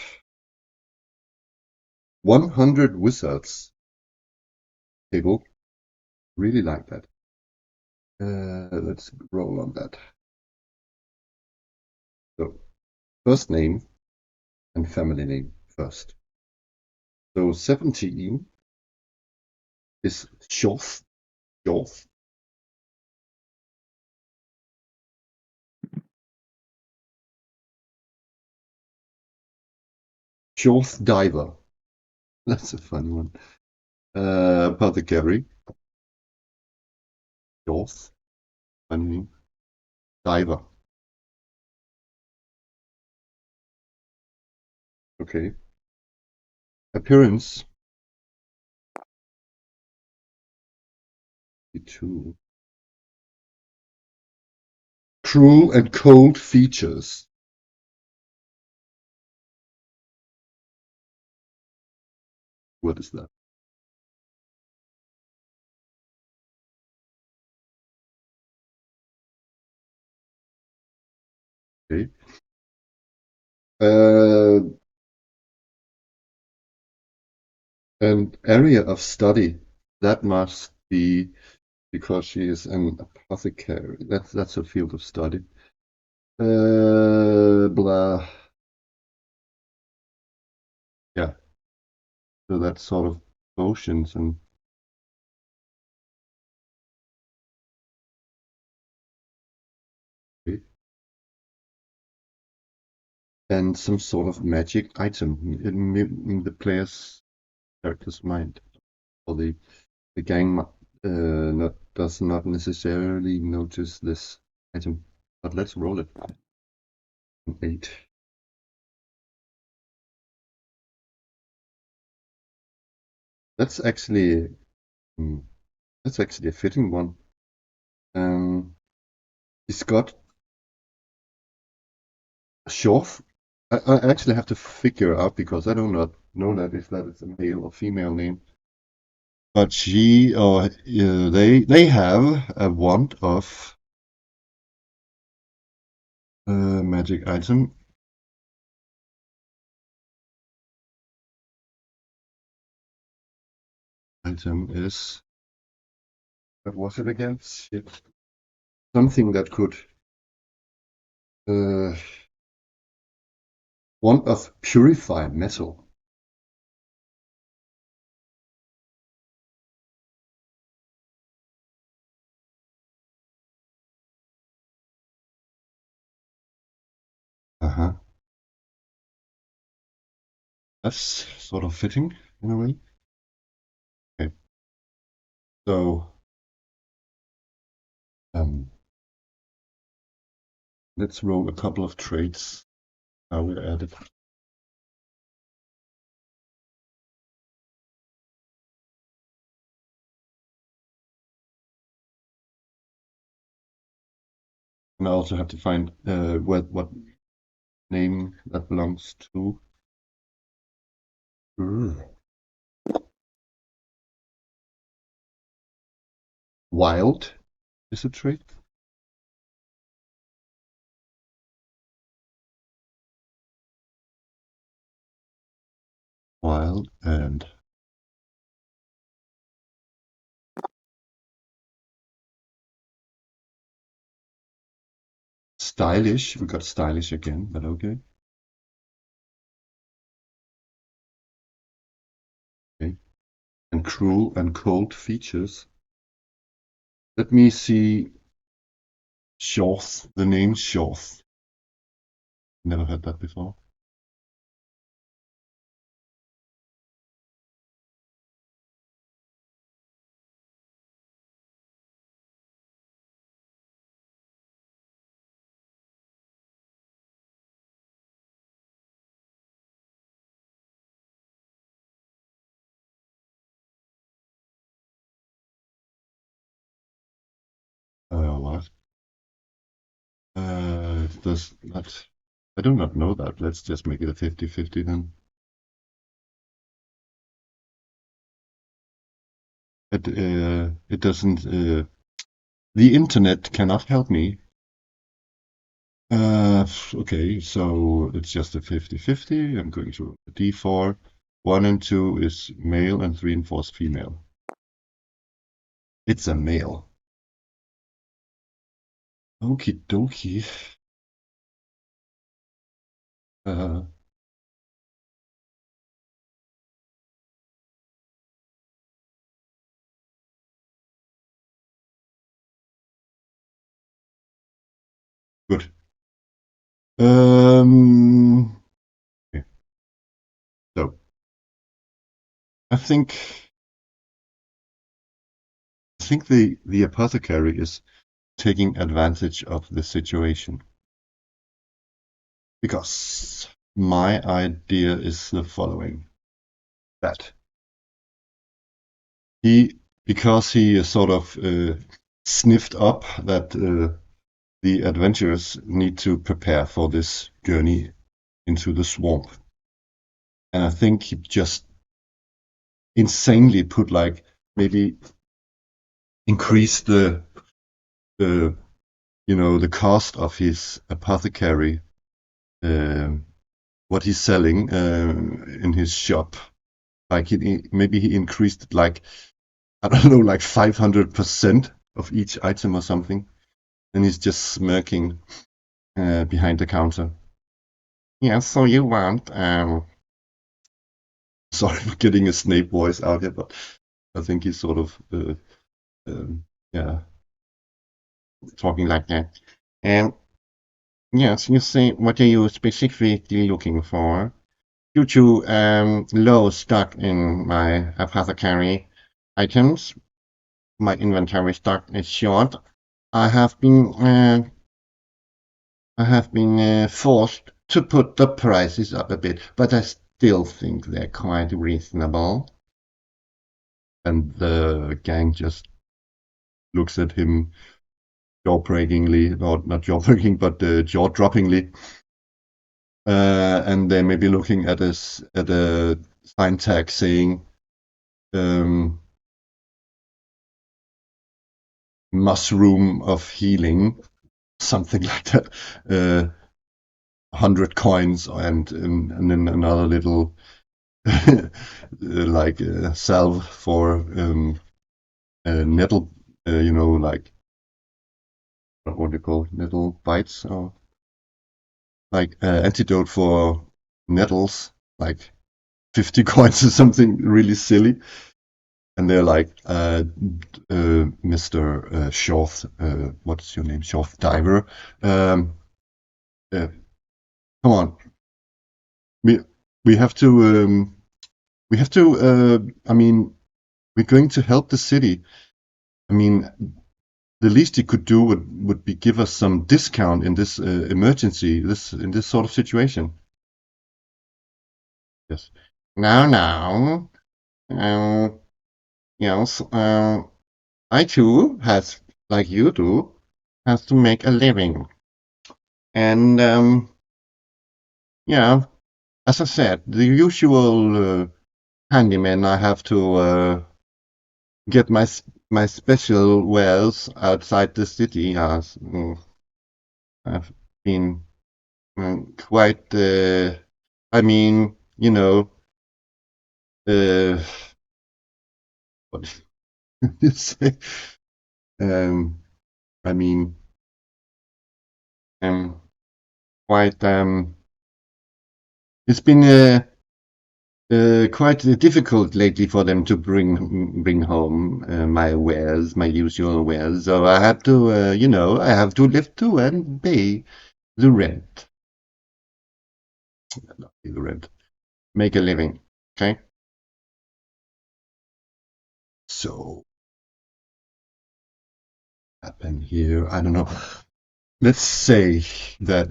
A: 100 wizards table. Really like that. Let's roll on that. So, first name and family name first. So 17 is Shoth. Shoth. Shoth Diver. That's a funny one. Apothecary. Shoth. Funny name. Diver. Okay. Appearance. 2. Cruel and cold features. What is that? Okay. An area of study. That must be because she is an apothecary. That's a field of study. Blah. Yeah. So that's sort of potions and some sort of magic item in the player's character's mind, or the gang, not does not necessarily notice this item. But let's roll it. An 8. That's actually a fitting one. He's got Shorf. I actually have to figure out because I do not know that if that is a male or female name. But she or they have a wand of magic item. Item is, what was it again? Shit. Something that could wand of purify metal. Uh-huh. That's sort of fitting in a way. Okay. So let's roll a couple of traits. I will add it. And I also have to find what name that belongs to. Wild is a trait. Wild and stylish. We got stylish again, but okay. Okay. And cruel and cold features. Let me see. Shorth. The name Shorth. Never heard that before. What? Does not. I do not know that. Let's just make it a 50-50 then. It doesn't. The internet cannot help me. Okay, so it's just a 50-50. I'm going to D4. 1 and 2 is male and 3 and 4 is female. It's a male. Okie dokie. Good. Okay. So I think the apothecary is taking advantage of the situation. Because my idea is the following. That because he sort of sniffed up that the adventurers need to prepare for this journey into the swamp. And I think he just insanely put like maybe increase the the cost of his apothecary, what he's selling in his shop. Like maybe he increased it like, I don't know, like 500% of each item or something. And he's just smirking behind the counter. Yeah, so you want sorry for getting a Snape voice out here, but I think he's sort of yeah, talking like that. Yes, you say, what are you specifically looking for? Due to low stock in my apothecary items, my inventory stock is short. I have been forced to put the prices up a bit, but I still think they're quite reasonable. And the gang just looks at him jaw-breakingly, or not jaw-breaking, but jaw-droppingly. And they may be looking at a sign tag saying mushroom of healing, something like that. 100 coins and then another little like salve for nettle, like what do you call it? Nettle bites, or like antidote for nettles, like 50 coins or something really silly. And they're like, Mr. Shorth, what's your name? Shorth Diver. Come on, we we have to I mean, we're going to help the city. I mean, the least he could do would be give us some discount in this emergency, in this sort of situation. Yes. Now, yes, I too has, like you do, has to make a living, and yeah, as I said, the usual handyman I have to get my special wares outside the city. Has I've been quite. I mean, uh, what do you say? Um, I mean, quite. It's been quite difficult lately for them to bring home my wares, my usual wares. So I have to, I have to live too and pay the rent. Not pay the rent. Make a living. Okay. So happen here. I don't know. Let's say that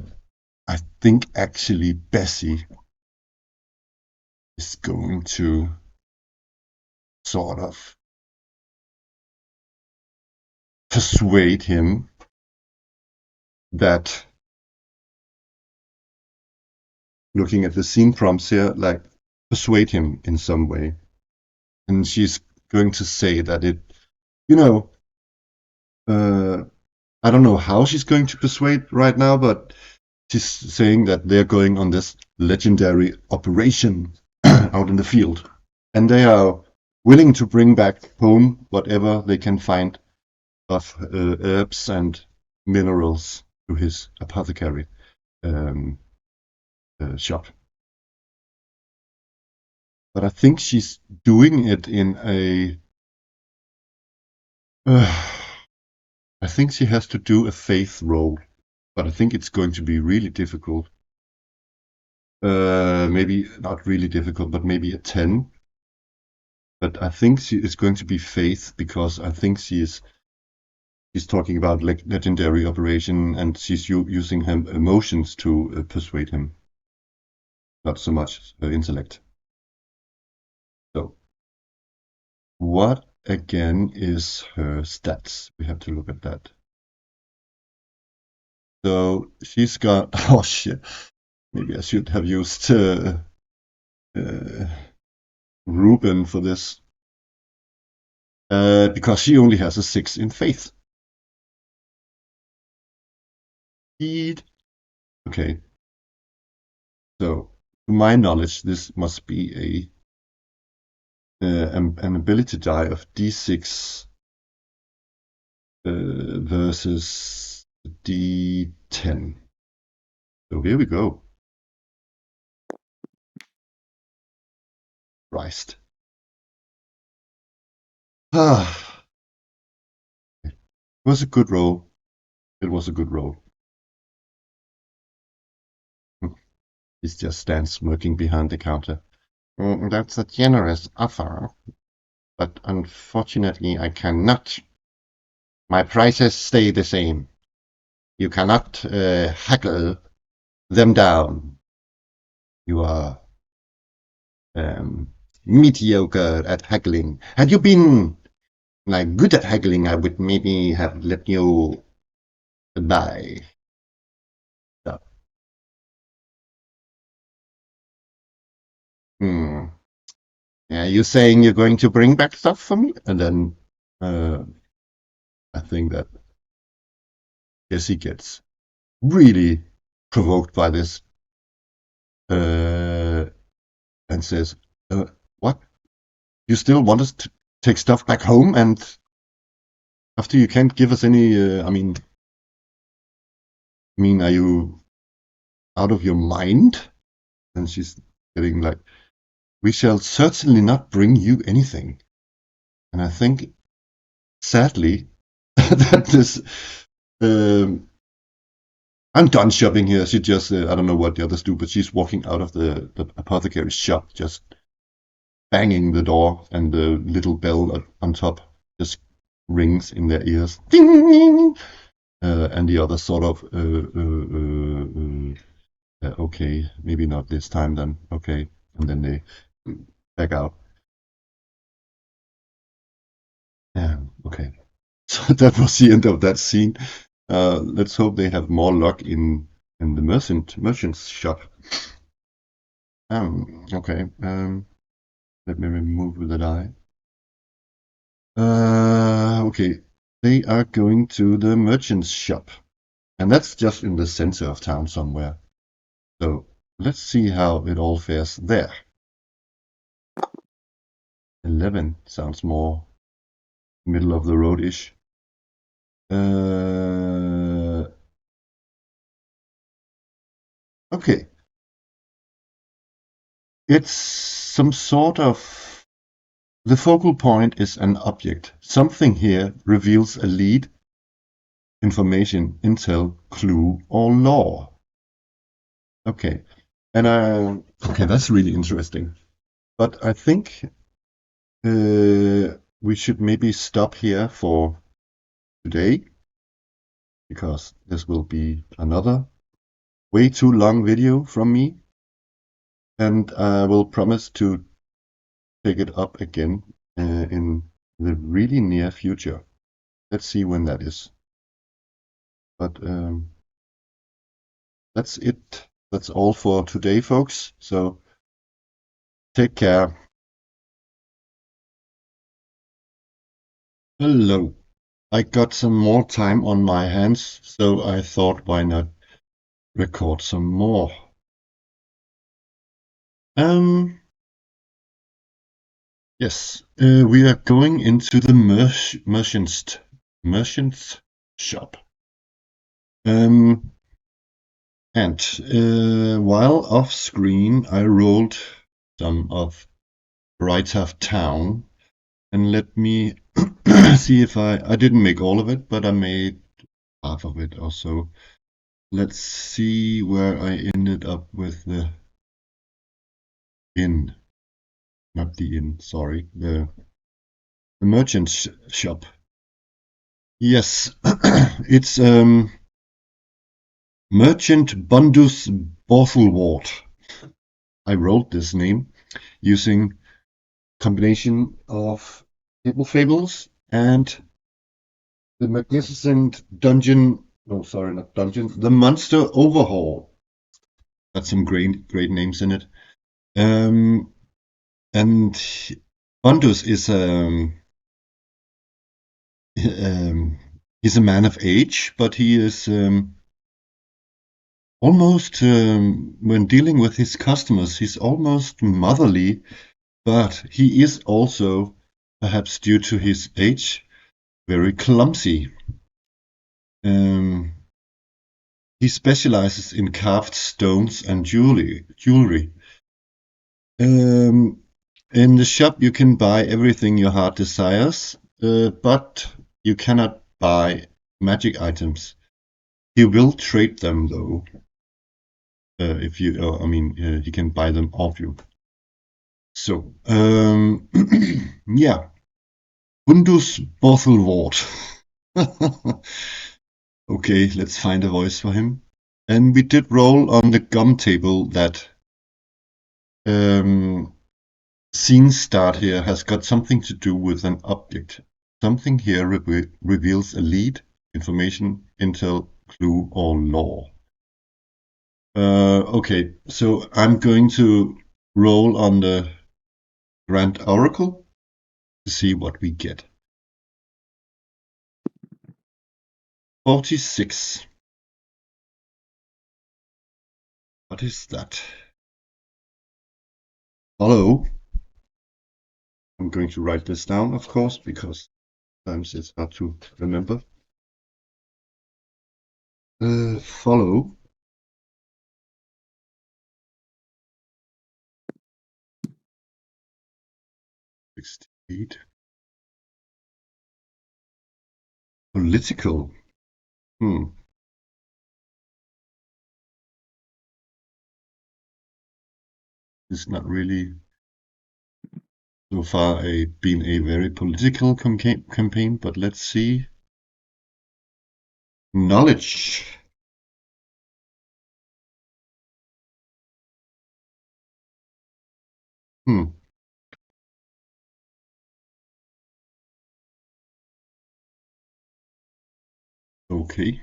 A: I think actually Bessie is going to sort of persuade him that, looking at the scene prompts here, like persuade him in some way. And she's going to say that you know, uh, I don't know how she's going to persuade right now, but she's saying that they're going on this legendary operation out in the field. And they are willing to bring back home whatever they can find of herbs and minerals to his apothecary um, shop. But I think she's doing it in a. I think she has to do a faith roll, but I think it's going to be really difficult. Maybe not really difficult, but maybe a 10. But I think she is going to be faith, because I think she's talking about legendary operation, and she's using her emotions to persuade him, not so much her intellect. So, what again is her stats? We have to look at that. So she's got. Oh shit! Maybe I should have used Ruben for this, because she only has a 6 in faith. Okay, so to my knowledge, this must be an ability die of D6 versus D10. So here we go. Christ. Ah, it was a good roll. It was a good roll. He just stands smirking behind the counter. That's a generous offer. but unfortunately I cannot. My prices stay the same. You cannot haggle them down. You are mediocre at haggling. Had you been like good at haggling, I would maybe have let you buy stuff. Hmm. Yeah, you're saying you're going to bring back stuff for me, and then uh, I think that Bessie gets really provoked by this uh, and says, "What? You still want us to take stuff back home? And after you can't give us any? Are you out of your mind?" And she's getting like, "We shall certainly not bring you anything." And I think, sadly, that this. Um, I'm done shopping here. She just, I don't know what the others do, but she's walking out of the apothecary's shop, just banging the door, and the little bell on top just rings in their ears. Ding! And the others sort of, okay, maybe not this time then. Okay. And then they back out. Yeah, okay. So that was the end of that scene. Let's hope they have more luck in the merchant's shop. Okay. Let me remove the die. Okay. They are going to the merchant's shop, and that's just in the center of town somewhere. So let's see how it all fares there. 11 sounds more middle of the road-ish. Okay. It's some sort of. The focal point is an object. Something here reveals a lead, information, intel, clue, or law. Okay. And okay, that's really interesting. But I think we should maybe stop here for today, because this will be another way too long video from me, and I will promise to pick it up again in the really near future. Let's see when that is. But that's it. That's all for today, folks. So take care. Hello. I got some more time on my hands, so I thought, why not record some more? Yes, we are going into the merchant's shop. And while off screen, I rolled some of Drytuft town, and let me see if I didn't make all of it, but I made half of it or so. Let's see where I ended up with the inn. Not the inn, sorry. The merchant's shop. Yes, it's Merchant Bundus Borthelwart. I wrote this name using combination of Table Fables and the magnificent dungeon. No, sorry, not dungeon. The Monster Overhaul. Got some great names in it. And Bundus is he's a man of age, but he is almost when dealing with his customers, he's almost motherly, but he is also, perhaps due to his age, very clumsy. He specializes in carved stones and jewelry. In the shop, you can buy everything your heart desires, but you cannot buy magic items. He will trade them, though. If you, he can buy them off you. So, yeah, Fundus Bottlewort. Okay, let's find a voice for him. And we did roll on the gum table that scene start here has got something to do with an object. Something here reveals a lead, information, intel, clue, or lore. Okay, so I'm going to roll on the Grand Oracle to see what we get. 46. What is that? Hello. I'm going to write this down, of course, because sometimes it's hard to remember. Follow. 68. Political. It's not really so far been a very political campaign, but let's see. Knowledge. Okay.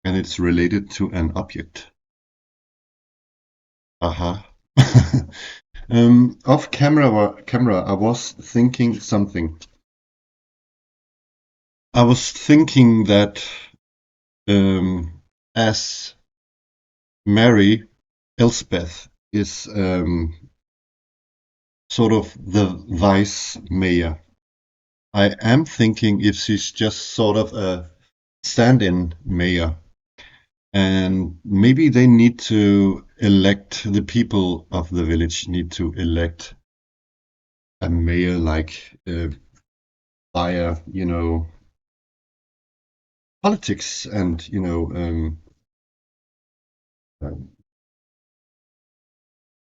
A: And it's related to an object. Aha. Off camera, I was thinking something. I was thinking that as Mary, Elspeth is sort of the vice mayor. I am thinking if she's just sort of a stand-in mayor, and maybe they need to elect, the people of the village need to elect a mayor like via, politics and,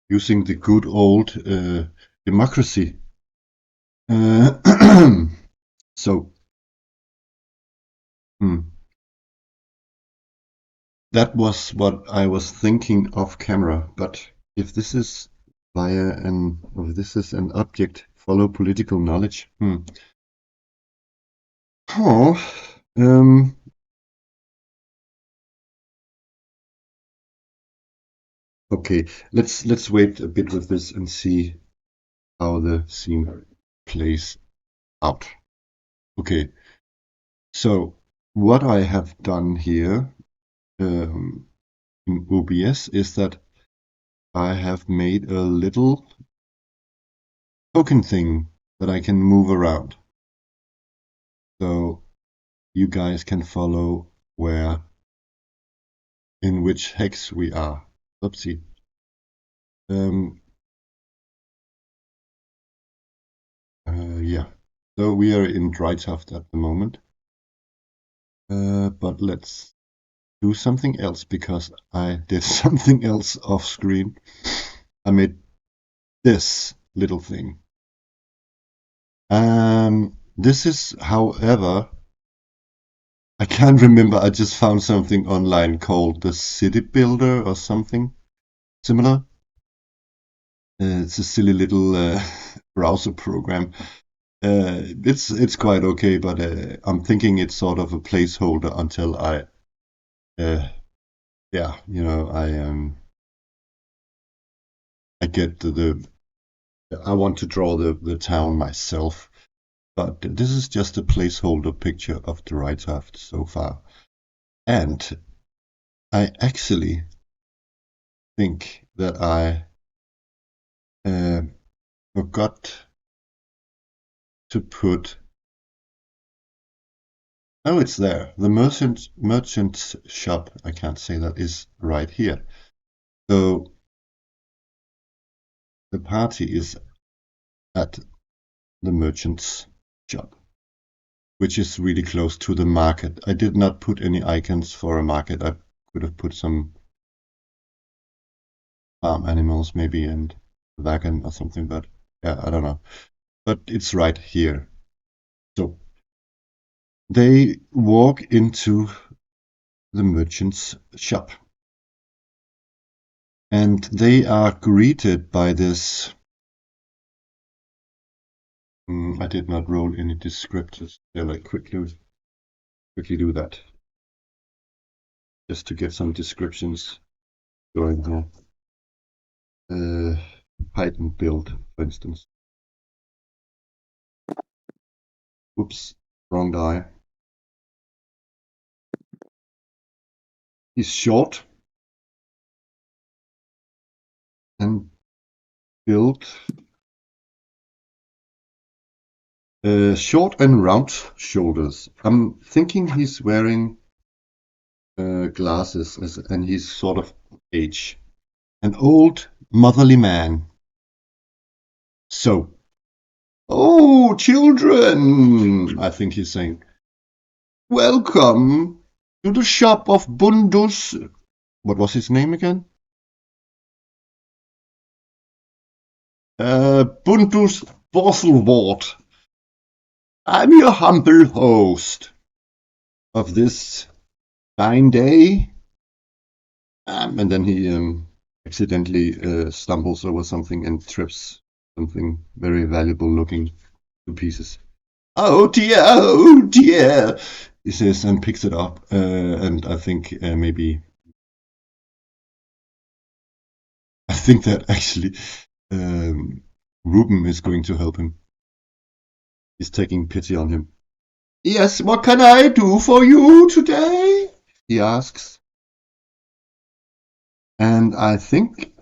A: using the good old democracy. So, that was what I was thinking off camera. But if this is if this is an object, follow political knowledge. Oh, okay. Let's wait a bit with this and see how the scene plays out. Okay. So what I have done here in OBS is that I have made a little token thing that I can move around. So you guys can follow in which hex we are. Oopsie. Yeah. So we are in Drytuft at the moment. But let's do something else because I did something else off screen. I made this little thing. This is, however, I can't remember. I just found something online called the City Builder or something similar. It's a silly little browser program. It's quite okay, but I'm thinking it's sort of a placeholder until I get I want to draw the town myself. But this is just a placeholder picture of the Drytuft so far. And I actually think that I forgot to put. Oh, it's there. The merchant's shop. I can't say that is right here. So the party is at the merchant's shop, which is really close to the market. I did not put any icons for a market. I could have put some farm animals maybe and a wagon or something, but yeah, I don't know. But it's right here. So they walk into the merchant's shop, and they are greeted by this. I did not roll any descriptors. Shall I quickly do that, just to get some descriptions going here. Height and build, for instance. Oops, wrong die. He's short and built. Short and round shoulders. I'm thinking he's wearing glasses, and he's sort of age. An old motherly man. So, oh, children, I think he's saying, welcome to the shop of Bundus. What was his name again? Bundus Bosselwort. I'm your humble host of this fine day. And then he accidentally stumbles over something and trips something very valuable looking to pieces. Oh dear, he says, and picks it up. And I think I think that actually Ruben is going to help him. He's taking pity on him. Yes, what can I do for you today? He asks. And I think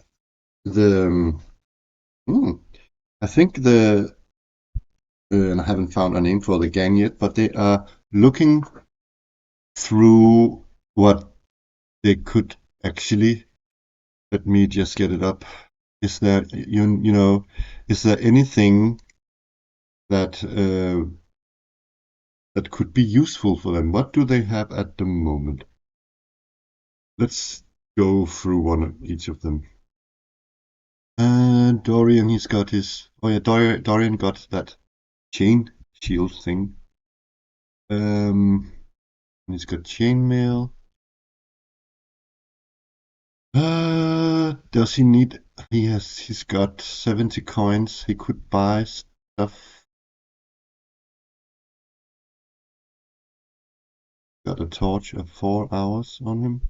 A: the I think the and I haven't found a name for the gang yet, but they are looking through what they could actually. Let me just get it up. Is there is there anything that that could be useful for them? What do they have at the moment? Let's go through one of each of them. Dorian, he's got his. Oh yeah, Dorian got that chain shield thing. He's got chainmail. Does he need? He's got 70 coins. He could buy stuff. Got a torch of 4 hours on him.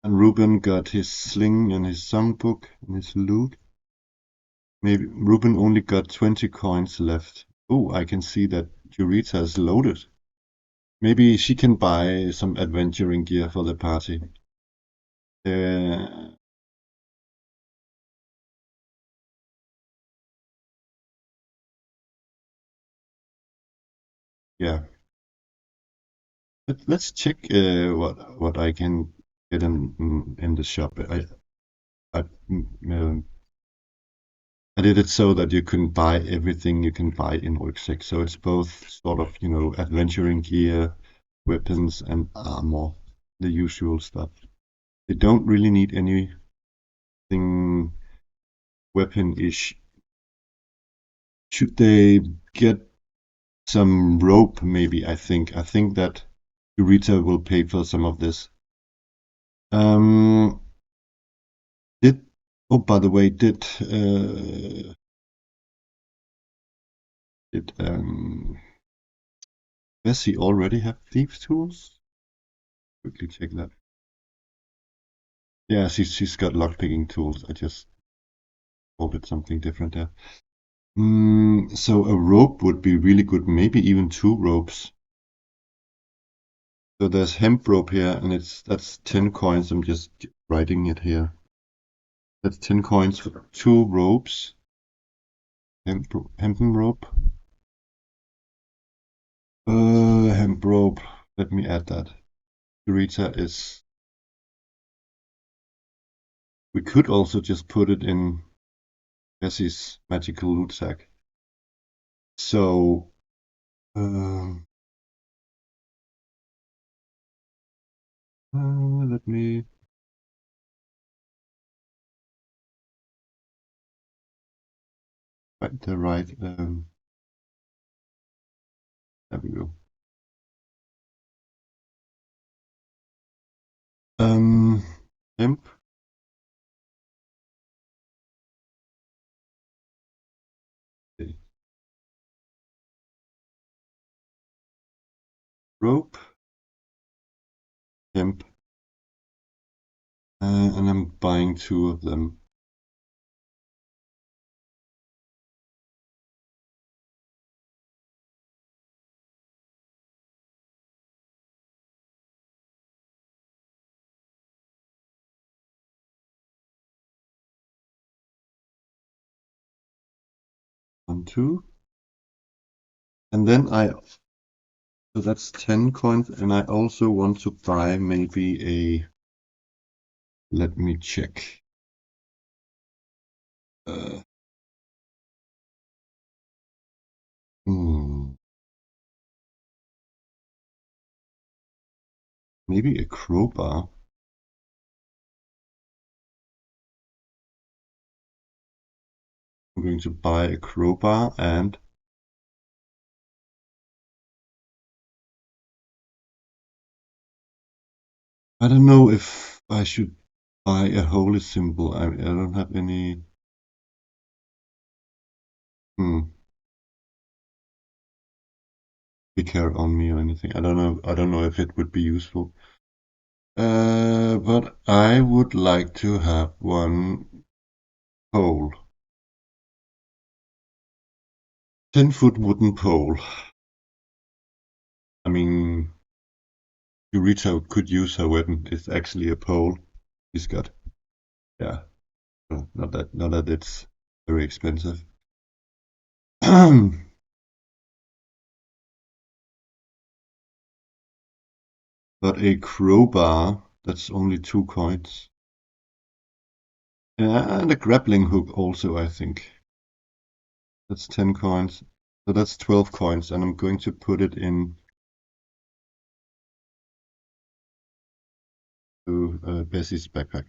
A: And Ruben got his sling and his songbook and his loot. Maybe Ruben only got 20 coins left. Oh, I can see that Jurita is loaded. Maybe she can buy some adventuring gear for the party. Uh, yeah. Let's check what I can get in the shop. I um, I did it so that you can buy everything you can buy in Rucksack. So it's both sort of, adventuring gear, weapons, and armor, the usual stuff. They don't really need anything weapon-ish. Should they get some rope, maybe, I think. I think that Jurita will pay for some of this. Um, did, oh, by the way, did Bessie already have thieves' tools? Quickly check that. Yeah, she's got lockpicking tools. I just called it something different there. So a rope would be really good, maybe even 2 ropes. So there's hemp rope here, and that's 10 coins. I'm just writing it here. That's 10 coins for 2 ropes. Hempen rope. Hemp rope. Let me add that. Jurita is. We could also just put it in Bessie's magical loot sack. So. Let me. the right. There we go. Imp. Okay. Rope. Imp. And I'm buying 2 of them. One, 2. And then so that's 10 coins, and I also want to buy maybe a, let me check. Maybe a crowbar. I'm going to buy a crowbar, and I don't know if I should buy a holy symbol. I don't have any. Care on me or anything. I don't know. I don't know if it would be useful. But I would like to have one pole. 10-foot wooden pole. I mean, Jurita could use her weapon. It's actually a pole. She's got, yeah. Not that it's very expensive. But a crowbar, that's only 2 coins. And a grappling hook also, I think. That's 10 coins. So that's 12 coins, and I'm going to put it in to Bessie's backpack.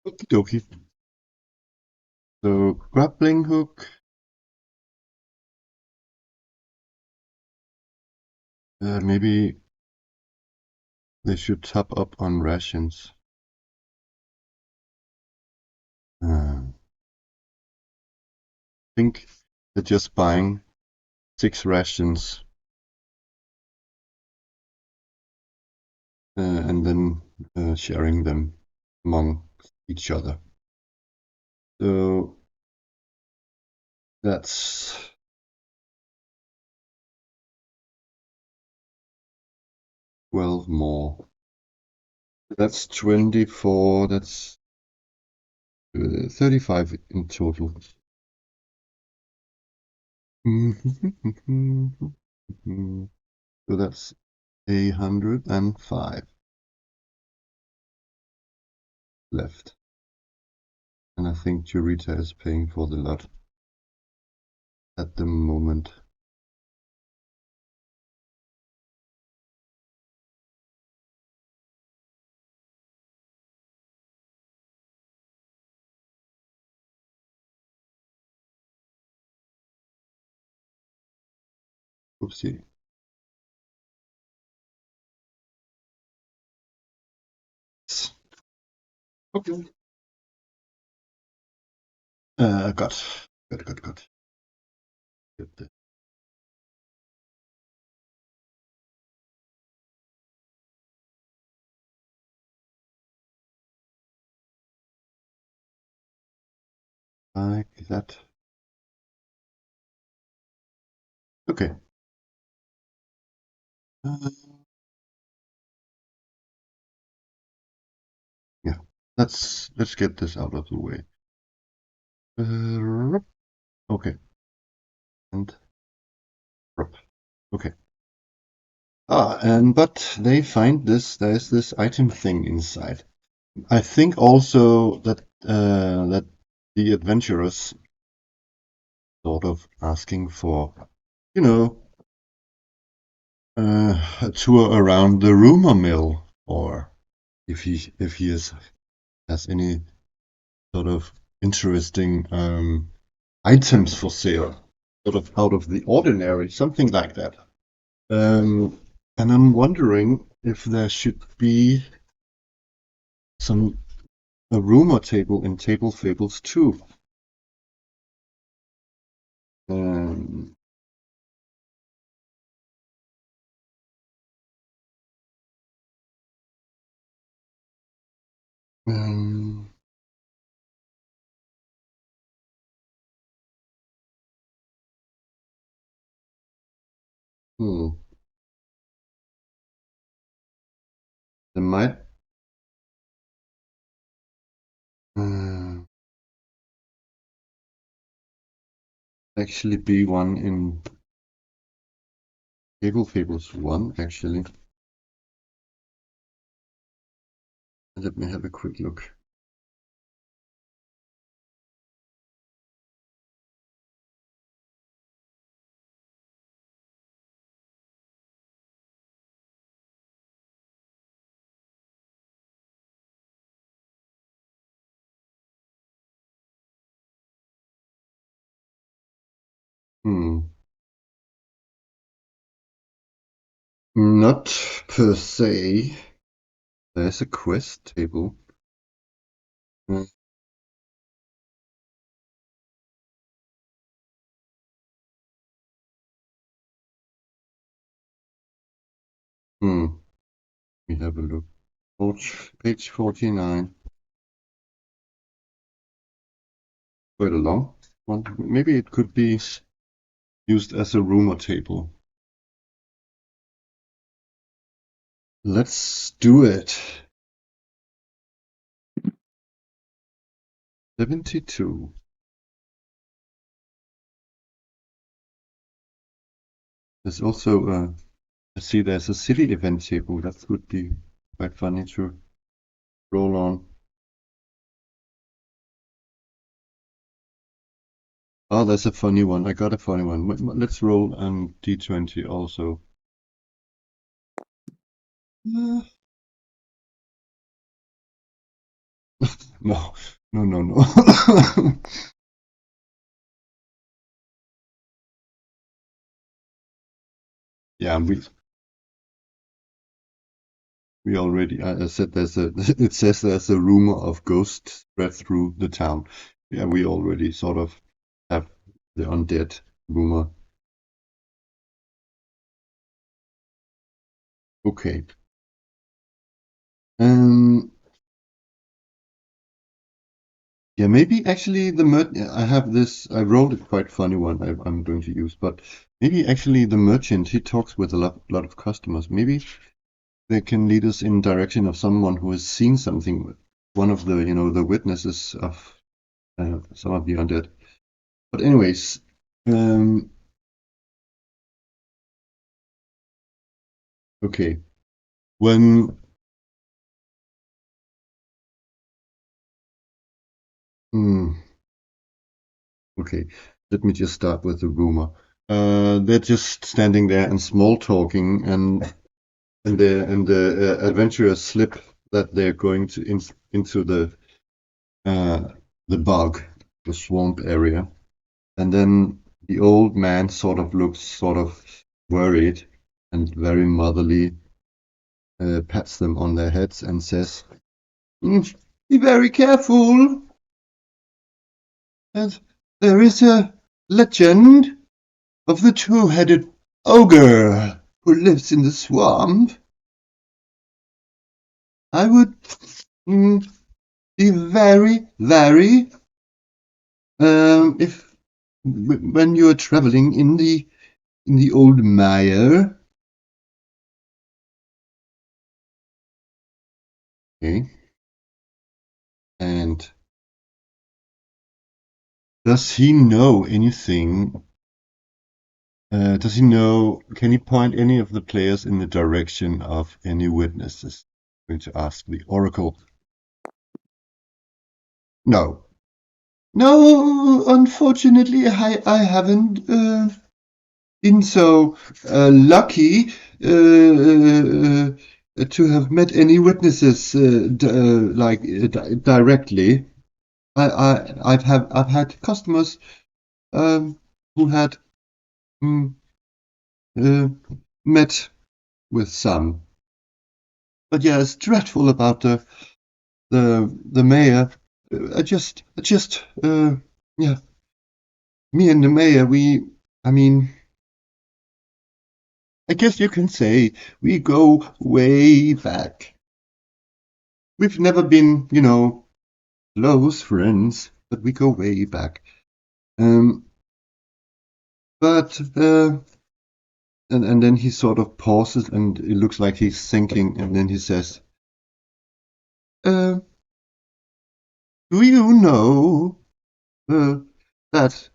A: Okie dokie. So grappling hook. Maybe they should top up on rations. I think they're just buying 6 rations and then sharing them among each other. So that's 12 more. That's 24. That's 35 in total. So that's 105 left. And I think Jurita is paying for the lot at the moment. Oopsie. Okay. Got. Get the like that. Okay. Yeah. Let's get this out of the way. Okay. And okay. But they find this. There's this item thing inside. I think also that that the adventurers sort of asking for, you know, a tour around the rumor mill, or if he has any sort of interesting items for sale, sort of out of the ordinary, something like that. And I'm wondering if there should be a rumor table in Table Fables too. Um, um, hmm, there might uh, actually be one in Table Fables 1, actually. Let me have a quick look. Hmm. Not per se. There's a quest table. Hmm. Let me have a look. Page 49. Quite a long one. Maybe it could be used as a rumor table. Let's do it. 72. There's also I see there's a city event table. That would be quite funny to roll on. Oh, there's a funny one. I got a funny one. Let's roll D20 also. Uh, no, no. Yeah, we already. I said there's a. It says there's a rumor of ghosts spread through the town. Yeah, we already sort of have the undead rumor. Okay. Um. Yeah, maybe actually I have this. I rolled a quite funny one. I'm going to use, but maybe actually the merchant. He talks with a lot of customers. Maybe they can lead us in direction of someone who has seen something. One of the the witnesses of some of the undead. But anyways, um, okay. When hmm, okay, let me just start with the rumor. They're just standing there and small talking, and the adventurers slip that they're going into uh, the bog, the swamp area, and then the old man sort of looks sort of worried and very motherly, pats them on their heads and says, "Be very careful. And there is a legend of the two-headed ogre who lives in the swamp. I would be very if when you are traveling in the old mire." Okay. And does he know anything? Does he know? Can he point any of the players in the direction of any witnesses? I'm going to ask the oracle. No, No, unfortunately, I haven't been so lucky to have met any witnesses directly. I've had customers who had mm, uh, met with some, but yeah, it's dreadful about the mayor. Yeah, me and the mayor, I mean, I guess you can say we go way back. We've never been, close friends, but we go way back. Um, but and then he sort of pauses, and it looks like he's thinking, and then he says, uh, "Do you know that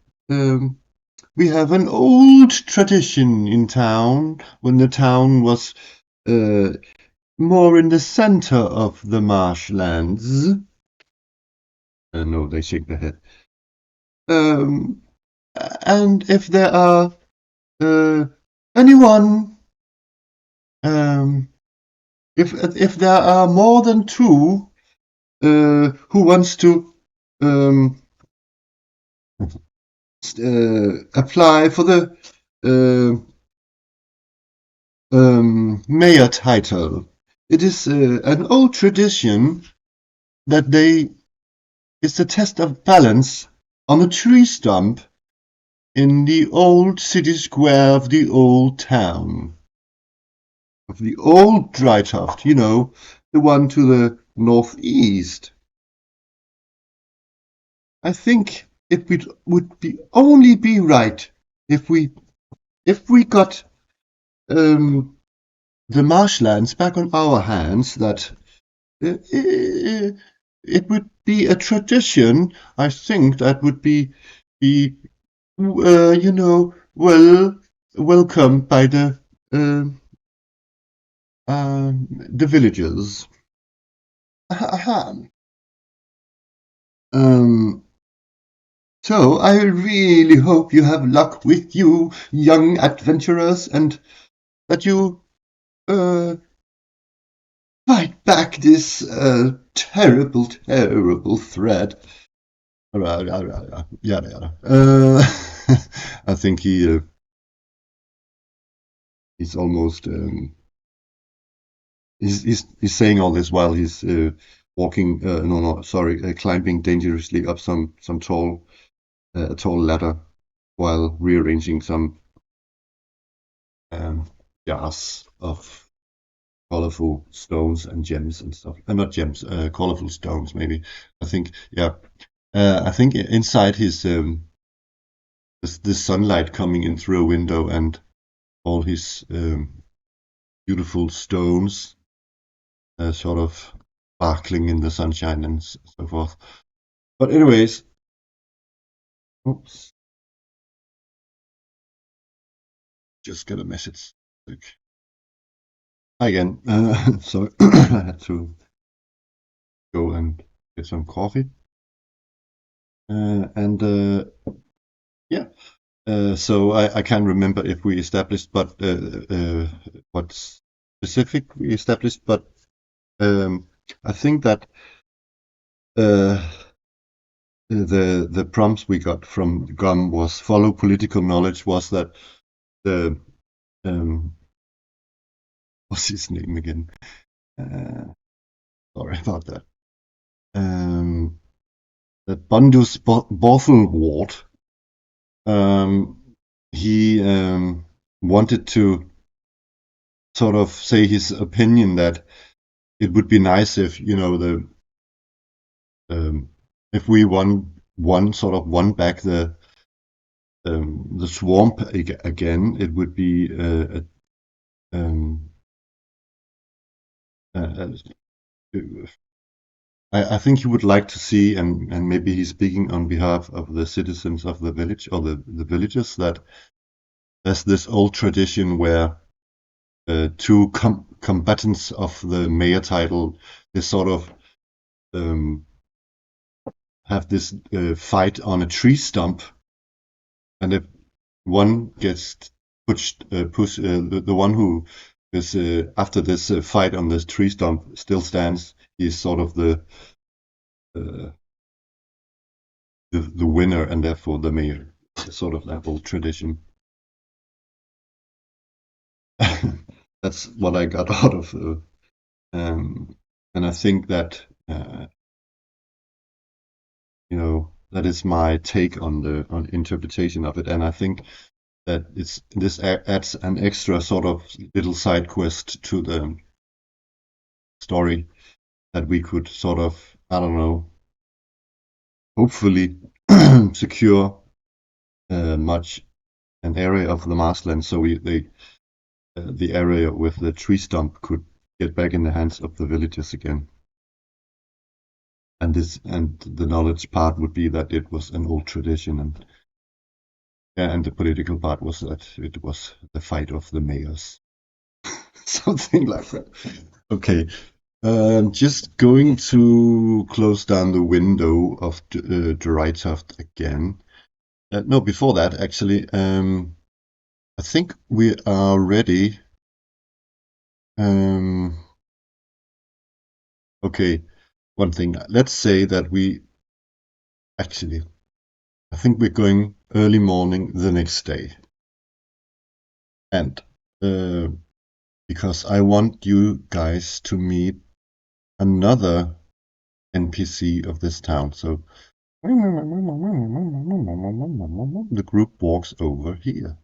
A: we have an old tradition in town when the town was uh, more in the center of the marshlands?" No, they shake their head. Um, and if there are anyone, um, if there are more than two who wants to um, apply for the mayor title, it is an old tradition that it's a test of balance on a tree stump in the old city square of the old town. Of the old Drytuft, the one to the northeast. I think it would be only be right if we got the marshlands back on our hands. That it would be a tradition. I think that would be welcomed by the villagers. Um, So I really hope you have luck with you, young adventurers, and that you uh, fight back this terrible, terrible threat. Yada yada. I think he's almost he's saying all this while he's walking. No, sorry, climbing dangerously up some tall ladder while rearranging some jars of colorful stones and gems and stuff. Not gems, colorful stones, maybe. I think, yeah. I think inside his the sunlight coming in through a window and all his beautiful stones sort of sparkling in the sunshine and so forth. But anyways, oops, just got a message. Okay. Again, so I had to go and get some coffee. And yeah, so I can't remember if we established, but what specific we established. But I think that uh, the prompts we got from Gum was follow political knowledge. Was that the what's his name again? Sorry about that. That Bundus Borthelwart. He wanted to sort of say his opinion that it would be nice if if we won back the swamp again, it would be um, I think he would like to see, and maybe he's speaking on behalf of the citizens of the village or the villagers, that there's this old tradition where two combatants of the mayor title is sort of um, have this fight on a tree stump, and if one gets pushed, the one who is after this fight on this tree stump still stands, he's sort of uh, the winner, and therefore the mayor. Sort of that old tradition. That's what I got out of, and I think that that is my take on the interpretation of it, and I think that this adds an extra sort of little side quest to the story that we could sort of, I don't know, hopefully secure much an area of the marshland, so the area with the tree stump could get back in the hands of the villagers again. And the knowledge part would be that it was an old tradition, and the political part was that it was the fight of the mayors. Something like that. Okay. Just going to close down the window of Drytuft again. No, before that, actually, I think we are ready. Okay, one thing. Let's say that I think we're going early morning the next day. And because I want you guys to meet another NPC of this town. So the group walks over here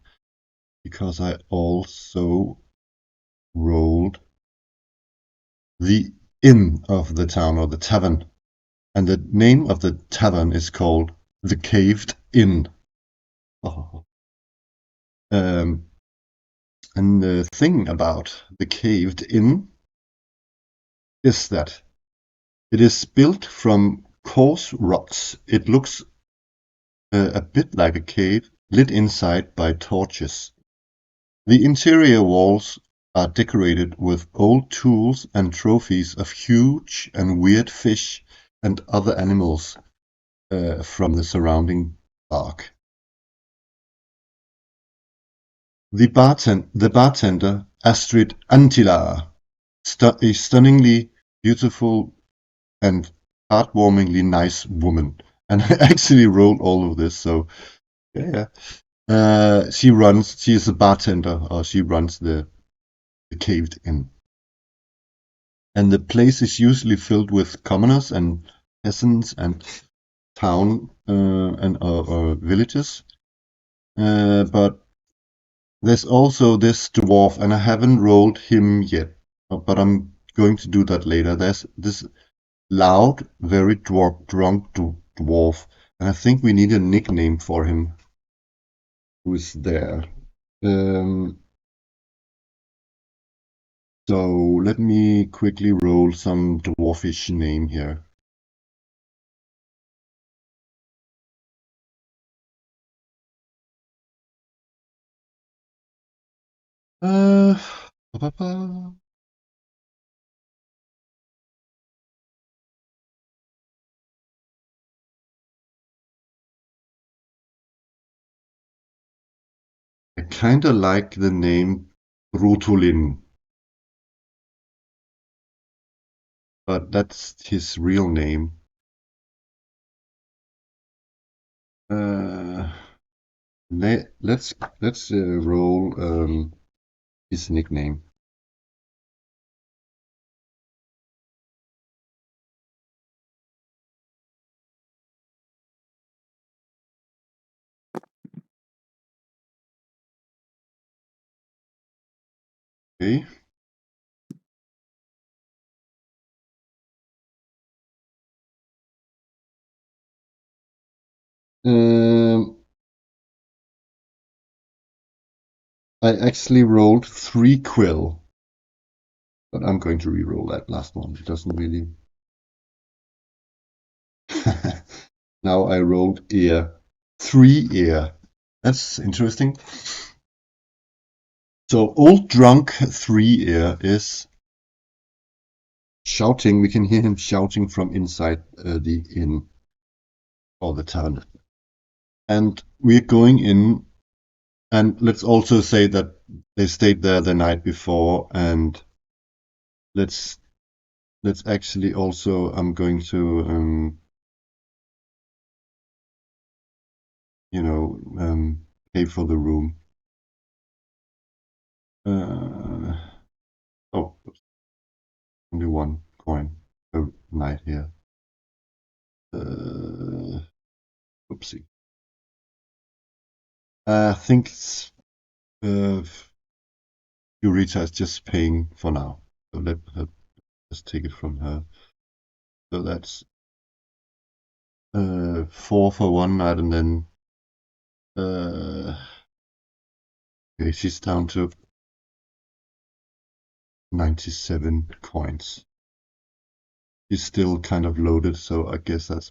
A: because I also rolled the inn of the town, or the tavern. And the name of the tavern is called the Caved Inn. Oh. And the thing about the Caved Inn is that it is built from coarse rocks. It looks a bit like a cave, lit inside by torches. The interior walls are decorated with old tools and trophies of huge and weird fish and other animals from the surrounding park. The bartender, Astrid Antila, a stunningly beautiful and heartwarmingly nice woman. And I actually wrote all of this, so yeah. She is a bartender, or she runs the Caved Inn. And the place is usually filled with commoners and peasants and town or villages. But there's also this dwarf, and I haven't rolled him yet, but I'm going to do that later. There's this loud, very drunk dwarf, and I think we need a nickname for him. Who is there? So let me quickly roll some dwarfish name here. I kinda like the name Rutulin, but that's his real name. Let's roll his nickname. Okay. I actually rolled 3 quill, but I'm going to re-roll that last one. It doesn't really. Now I rolled ear. 3 ear. That's interesting. So old drunk 3 ear is shouting. We can hear him shouting from inside the inn. or the tavern. And we're going in, and let's also say that they stayed there the night before, and let's actually also, I'm going to, pay for the room. Oh, only one coin per night here. Oopsie. I think Jurita is just paying for now. So let her just take it from her. So that's 4 for one night, and then okay, she's down to 97 coins. She's still kind of loaded, so I guess that's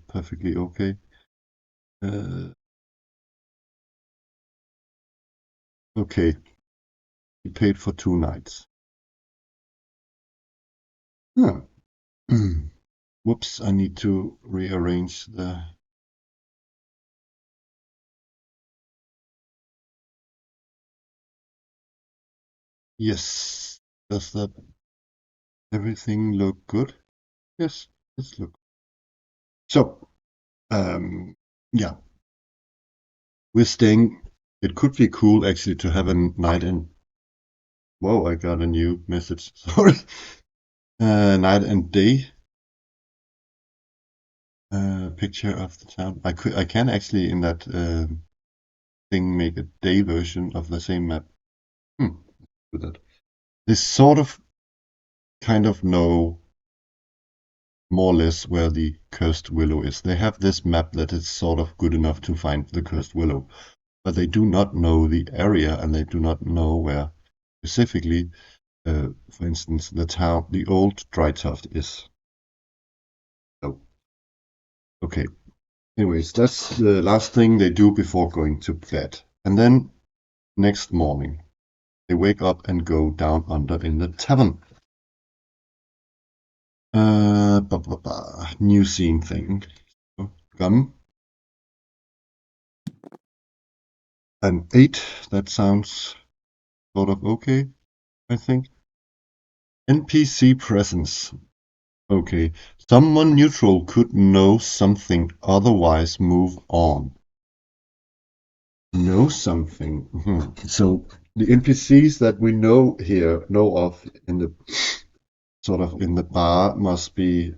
A: perfectly okay. Okay, he paid for 2 nights. Huh. Whoops, I need to rearrange the... Yes, does that everything look good? Yes, it's look. So, yeah, we're staying. It could be cool actually to have a night and... Whoa, I got a new message. Sorry. Night and day picture of the town. I can actually in that thing make a day version of the same map. Do that. They sort of kind of know more or less where the cursed willow is. They have this map that is sort of good enough to find the cursed willow, but they do not know the area, and they do not know where specifically, for instance, the town, the old Drytuft is. So, okay. Anyways, that's the last thing they do before going to bed. And then next morning, they wake up and go down under in the tavern. New scene thing. Gun. An 8, that sounds sort of okay, I think. NPC presence. Okay. Someone neutral could know something, otherwise move on. Know something. So the NPCs that we know of in the sort of in the bar must be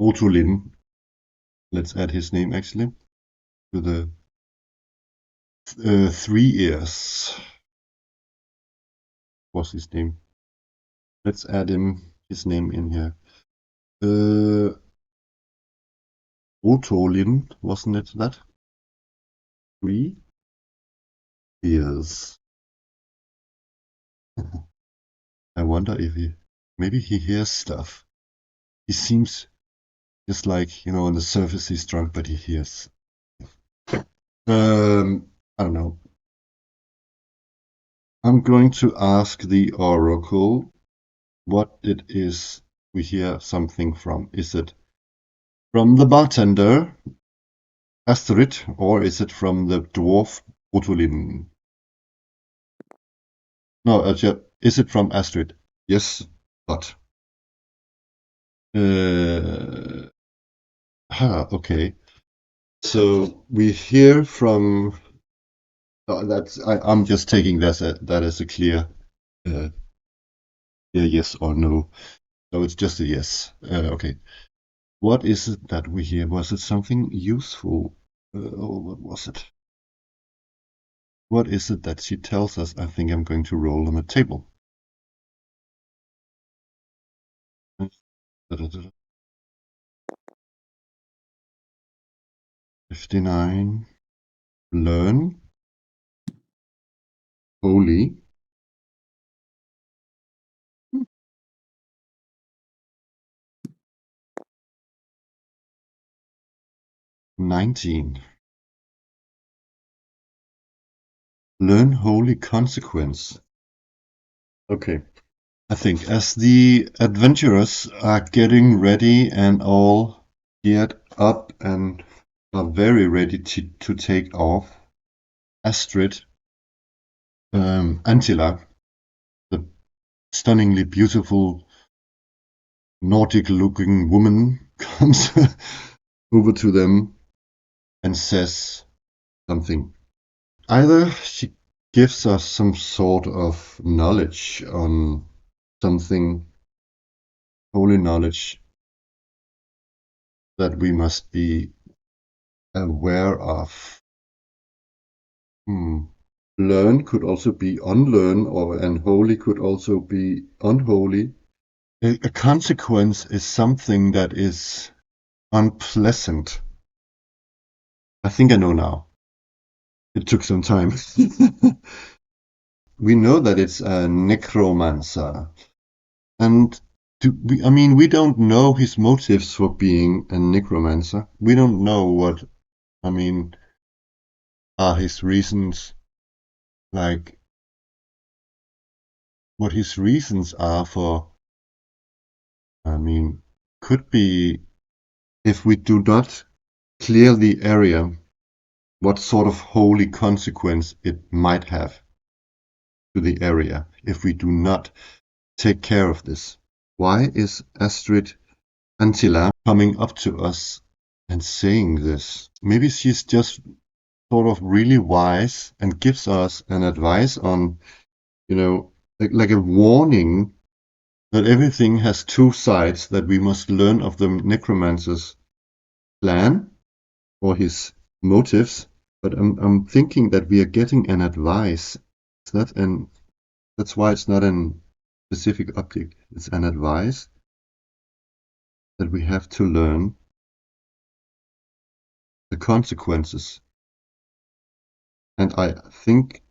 A: Otolin. Let's add his name actually to the 3 ears. What's his name? Let's add his name in here. Otolin, wasn't it that? 3 ears. I wonder if maybe he hears stuff. He seems just like, on the surface he's drunk, but he hears. I don't know. I'm going to ask the Oracle what it is we hear something from. Is it from the bartender, Astrid, or is it from the dwarf, Otolin? No, is it from Astrid? Yes, but... okay. So we hear from... I'm just taking that as a clear yes or no. So it's just a yes. Okay. What is it that we hear? Was it something useful? Or what was it? What is it that she tells us? I think I'm going to roll on the table. 59. Learn. Holy. 19. Learn holy consequence. Okay. I think as the adventurers are getting ready and all geared up and are very ready to take off. Astrid, Antilla, the stunningly beautiful Nordic-looking woman, comes over to them and says something. Either she gives us some sort of knowledge on something, holy knowledge that we must be aware of. Learn could also be unlearn, and holy could also be unholy. A consequence is something that is unpleasant. I think I know now. It took some time. We know that it's a necromancer. And we don't know his motives for being a necromancer. We don't know what, are his reasons, like, what his reasons are for, could be, if we do not clear the area, what sort of holy consequence it might have to the area if we do not take care of this. Why is Astrid Antilla coming up to us and saying this? Maybe she's just sort of really wise and gives us an advice on, like a warning that everything has two sides, that we must learn of the necromancer's plan or his motives. But I'm thinking that we are getting an advice. That's why it's not an specific object. It's an advice that we have to learn the consequences. And I think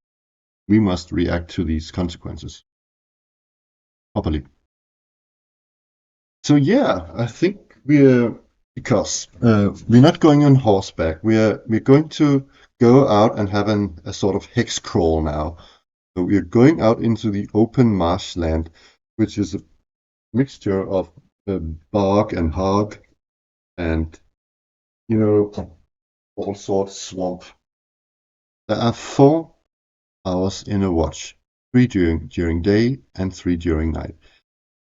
A: we must react to these consequences properly. So yeah, I think because we're not going on horseback. We're going to go out and have a sort of hex crawl now. So we're going out into the open marshland, which is a mixture of bog and hog and all sorts swamp. There are 4 hours in a watch, 3 during day and 3 during night.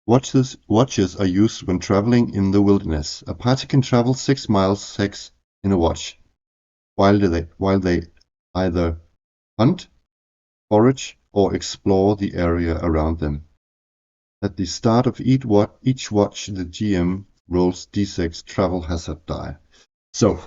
A: Watches are used when traveling in the wilderness. A party can travel 6 miles 6 in a watch, while they either hunt, forage, or explore the area around them. At the start of each watch, the GM rolls d6 travel hazard die. So